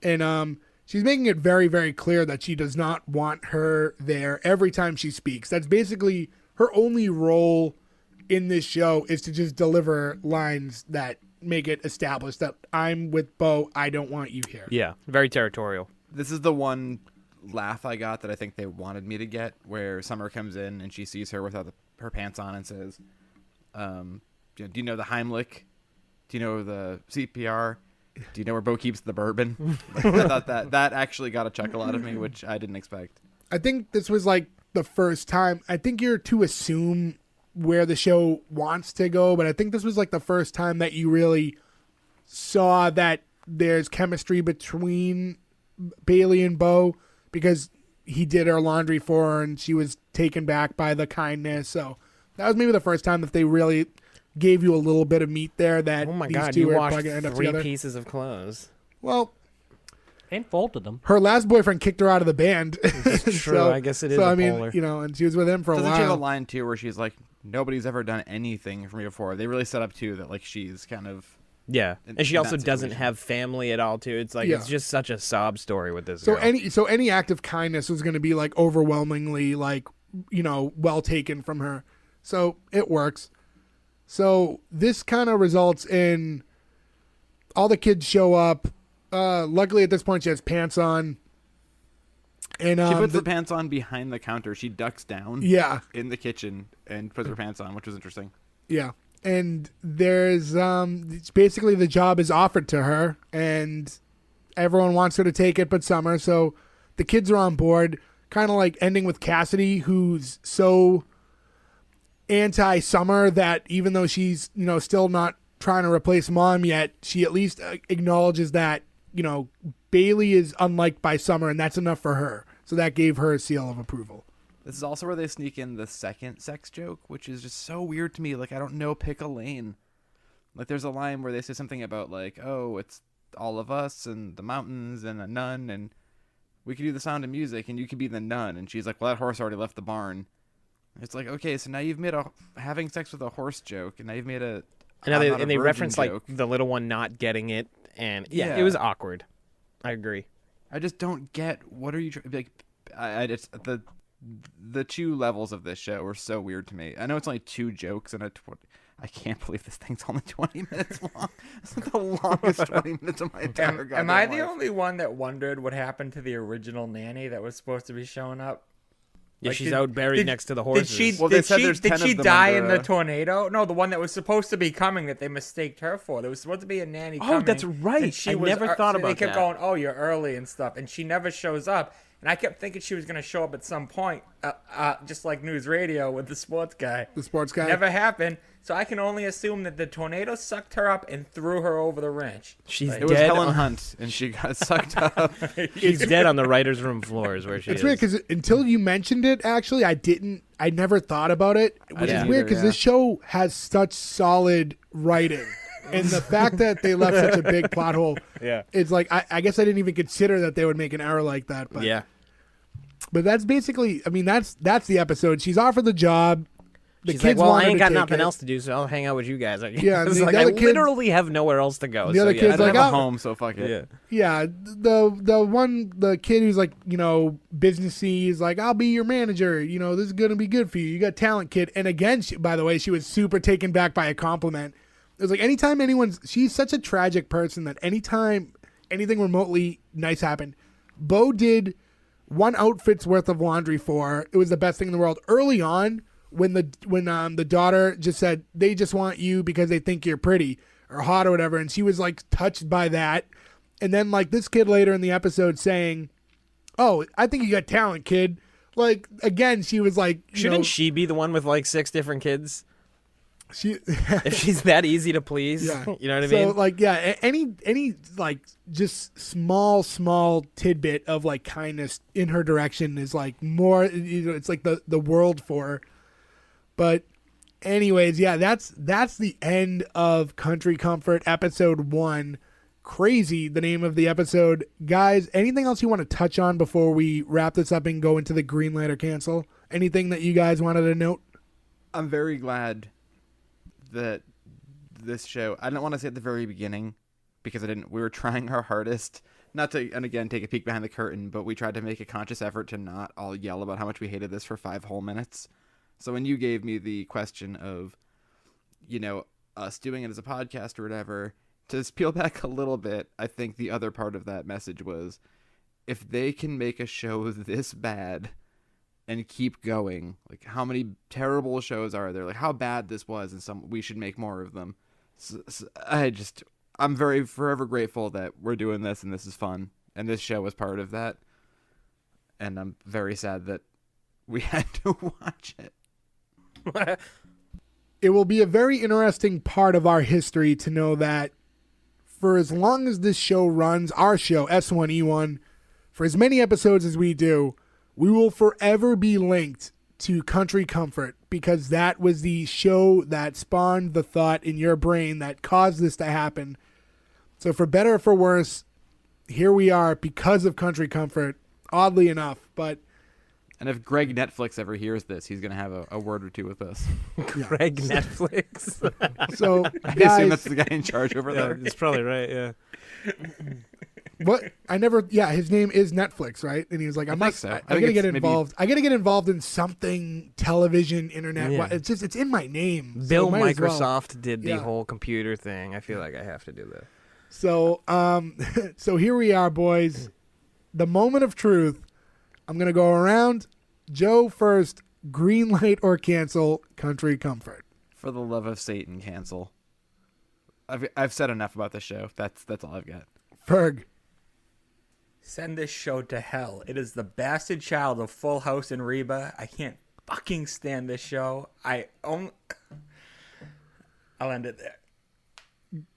and she's making it very, very clear that she does not want her there every time she speaks. That's basically her only role in this show is to just deliver lines that make it established that I'm with Bo. I don't want you here. Yeah, very territorial. This is the one laugh I got that I think they wanted me to get, where Summer comes in and she sees her without her pants on and says, do you know the Heimlich? Do you know the CPR? Do you know where Bo keeps the bourbon? Like, I thought that actually got a chuckle out of me, which I didn't expect. I think this was like the first time. I think you're to assume where the show wants to go, but I think this was like the first time that you really saw that there's chemistry between Bailey and Bo, because he did her laundry for her and she was taken back by the kindness. So that was maybe the first time that they really gave you a little bit of meat there that Oh my these God, two you are washed probably gonna end up 3 together. pieces of clothes. Well, And folded them. her last boyfriend kicked her out of the band. True, I guess it is So a I mean, polar. and she was with him for a Doesn't she have a while. line too where she's like, nobody's ever done anything for me before? They really set up too that like she's kind of Yeah, in- and she in also that doesn't situation. have family at all. Too, it's like Yeah. it's just such a sob story with this. So girl. any act of kindness was going to be like overwhelmingly like well taken from her. So it works. So this kind of results in all the kids show up. Luckily at this point she has pants on. And She puts the pants on behind the counter. She ducks down yeah, in the kitchen and puts her pants on, which was interesting. yeah. And there's it's basically the job is offered to her and everyone wants her to take it but Summer. So the kids are on board, kind of like ending with Cassidy, who's so anti-Summer that even though she's still not trying to replace Mom yet, she at least acknowledges that Bailey is unliked by Summer and that's enough for her. So that gave her a seal of approval. This is also where they sneak in the second sex joke, which is just so weird to me. Like, I don't know, pick a lane. Like, there's a line where they say something about, like, oh, it's all of us and the mountains and a nun, and we could do the Sound of Music, and you could be the nun. And she's like, well, that horse already left the barn. It's like, okay, so now you've made a having sex with a horse joke, and now you've made a And now I'm they, not a and they virgin reference joke. like the little one not getting it, and Yeah. it was awkward. I agree. I just don't get, what are you like? I just the 2 levels of this show were so weird to me. I know it's only 2 jokes and I can't believe this thing's only 20 minutes long. It's the longest 20 minutes of my entire Am I goddamn the life. only one that wondered what happened to the original nanny that was supposed to be showing up? Yeah, Like, she's did- out buried did- next to the Did horses. she? Well, they did said she, there's did 10 she of them die under in the a- tornado? No, the one that was supposed to be coming that they mistaked her for. There was supposed to be a nanny Oh, coming. that's right. and she I was never thought so about They kept that. going, "Oh, you're early" and stuff, and she never shows up. And I kept thinking she was going to show up at some point, just like news radio with the sports guy. The sports guy. Never happened. So I can only assume that the tornado sucked her up and threw her over the ranch. She's It was dead. Helen Hunt, and she got sucked up. She's dead on the writer's room floor is where she It's is. weird because until you mentioned it, actually, I never thought about it, which is didn't weird either, because yeah. this show has such solid writing. And the fact that they left such a big plot hole, Yeah. it's like, I guess I didn't even consider that they would make an error like that. But, Yeah. but that's basically, I mean, that's the episode. She's offered the job. The She's kids like, well, I want her ain't to got take nothing it. else to do, so I'll hang out with you guys. Yeah, It's the like, I other kids- literally have nowhere else to go. The other so, kids I don't like, have a oh, home, so fuck it. yeah. Yeah, the kid who's like, businessy is like, I'll be your manager. This is gonna be good for you. You got talent, kid. And again, by the way, she was super taken back by a compliment. It was like anytime she's such a tragic person that anytime anything remotely nice happened, Bo did one outfit's worth of laundry for her. It was the best thing in the world. Early on, when the daughter just said they just want you because they think you're pretty or hot or whatever, and she was like touched by that. And then like this kid later in the episode saying, "Oh, I think you got talent, kid." Like again, she was like, Shouldn't she be the one with like 6 different kids? she If she's that easy to please, Yeah. you know what I So mean? like any like just small tidbit of like kindness in her direction is like more, it's like the world for her. But anyways, yeah, that's the end of Country Comfort episode 1. Crazy, the name of the episode. Guys, anything else you want to touch on before we wrap this up and go into the green light or cancel? Anything that you guys wanted to note? I'm very glad that this show, I don't want to say at the very beginning because we were trying our hardest not to, and again, take a peek behind the curtain, but we tried to make a conscious effort to not all yell about how much we hated this for 5 whole minutes. So when you gave me the question of, us doing it as a podcast or whatever, to just peel back a little bit, I think the other part of that message was, if they can make a show this bad and keep going, like how many terrible shows are there? Like how bad this was, and we should make more of them. So I'm very forever grateful that we're doing this and this is fun, and this show was part of that. And I'm very sad that we had to watch it. It will be a very interesting part of our history to know that for as long as this show runs, our show, S1E1, for as many episodes as we do, we will forever be linked to Country Comfort because that was the show that spawned the thought in your brain that caused this to happen. So for better or for worse, here we are because of Country Comfort, oddly enough. But And if Greg Netflix ever hears this, he's going to have a word or two with us. Greg Netflix. so, I assume guys, that's the guy in charge over Yeah, there. it's probably right, yeah. his name is Netflix, right? And he was like, I think so. I I think gotta get it's maybe- involved. I gotta get involved in something television, internet. Yeah. It's in my name. So Bill might as well. Microsoft did the Yeah. whole computer thing. I feel like I have to do that. So, so here we are, boys. The moment of truth. I'm gonna go around. Joe first. Green light or cancel Country Comfort. For the love of Satan, cancel. I've said enough about this show. That's all I've got. Ferg. Send this show to hell. It is the bastard child of Full House and Reba. I can't fucking stand this show. I'll end it there.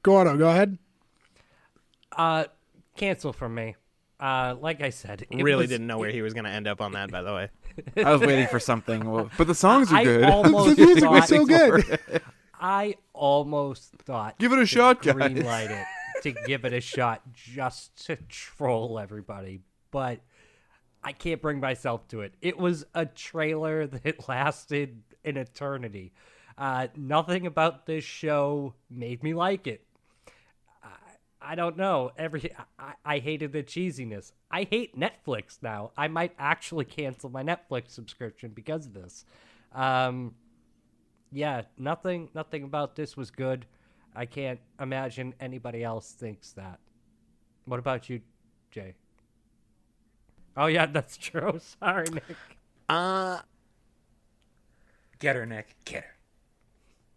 Gordo, go ahead. Cancel from me. Like I said, it Really was- didn't know where he was going to end up on that, by the way. I was waiting for something. Well, but the songs are I good. almost The music was thought- so good. I almost thought Give it a to shot, guys. green light it to give it a shot just to troll everybody, but I can't bring myself to it. It was a trailer that lasted an eternity. Nothing about this show made me like it. I don't know. I hated the cheesiness. I hate Netflix now. I might actually cancel my Netflix subscription because of this. Yeah, nothing about this was good. I can't imagine anybody else thinks that. What about you, Jay? Oh yeah, that's true. Sorry, Nick. Get her, Nick. Get her.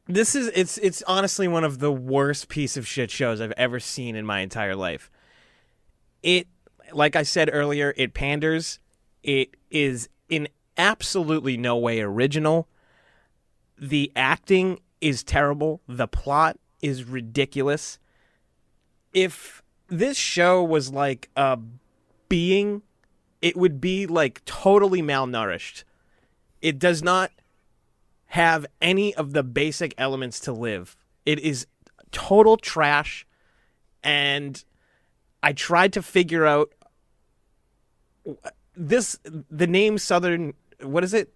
This is it's honestly one of the worst piece of shit shows I've ever seen in my entire life. It, like I said earlier, it panders It is in absolutely no way original. The acting is terrible. The plot is ridiculous. If this show was like a being, it would be like totally malnourished. It does not have any of the basic elements to live. It is total trash. And I tried to figure out the name Southern, what is it?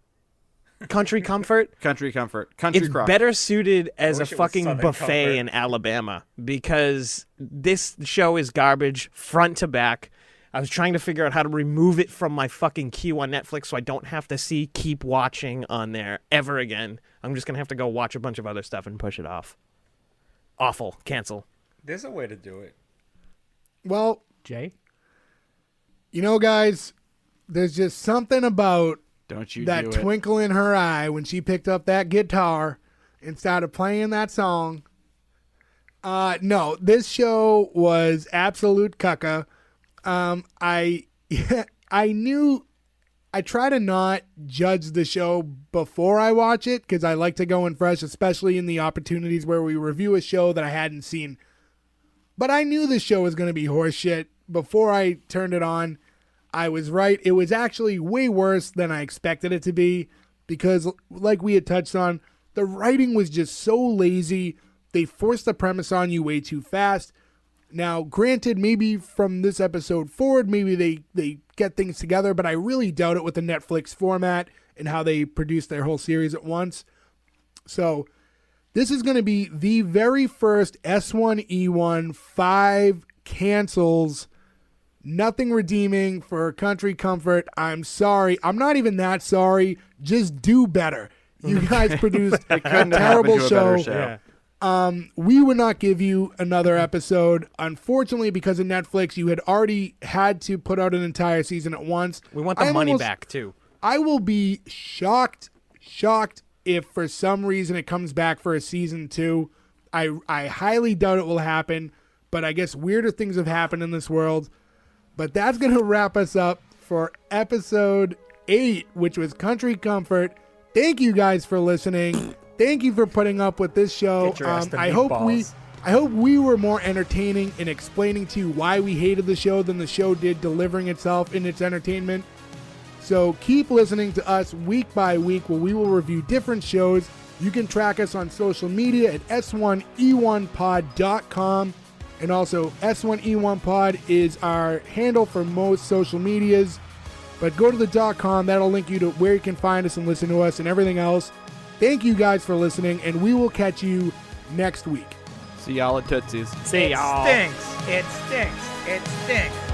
Country Comfort? Country Comfort. Country It's Crock. better suited as a wish it was fucking Southern buffet Comfort. in Alabama, because this show is garbage front to back. I was trying to figure out how to remove it from my fucking queue on Netflix so I don't have to see Keep Watching on there ever again. I'm just going to have to go watch a bunch of other stuff and push it off. Awful. Cancel. There's a way to do it. Well, Jay? you know, guys, there's just something about Don't you that do it. twinkle in her eye when she picked up that guitar and started playing that song. No, this show was absolute caca. I try to not judge the show before I watch it because I like to go in fresh, especially in the opportunities where we review a show that I hadn't seen. But I knew the show was going to be horseshit before I turned it on. I was right. It was actually way worse than I expected it to be because, like we had touched on, the writing was just so lazy. They forced the premise on you way too fast. Now, granted, maybe from this episode forward, maybe they get things together, but I really doubt it with the Netflix format and how they produce their whole series at once. So this is going to be the very first S1E1 5 cancels. Nothing redeeming for Country Comfort. I'm sorry. I'm not even that sorry. Just do better. You guys produced a Couldn't have happened terrible to a show. better show. We would not give you another episode. Unfortunately, because of Netflix, you had already had to put out an entire season at once. We want the money back, too. I will be shocked if for some reason it comes back for a season 2. I highly doubt it will happen, but I guess weirder things have happened in this world. But that's going to wrap us up for episode 8, which was Country Comfort. Thank you guys for listening. Thank you for putting up with this show. Get your ass to I hope meatballs. we were more entertaining in explaining to you why we hated the show than the show did delivering itself in its entertainment. So keep listening to us week by week where we will review different shows. You can track us on social media at s1e1pod.com. And also, S1E1pod is our handle for most social medias. But go to the .com. That'll link you to where you can find us and listen to us and everything else. Thank you guys for listening, and we will catch you next week. See y'all at Tootsie's. See y'all. It stinks. It stinks. It stinks.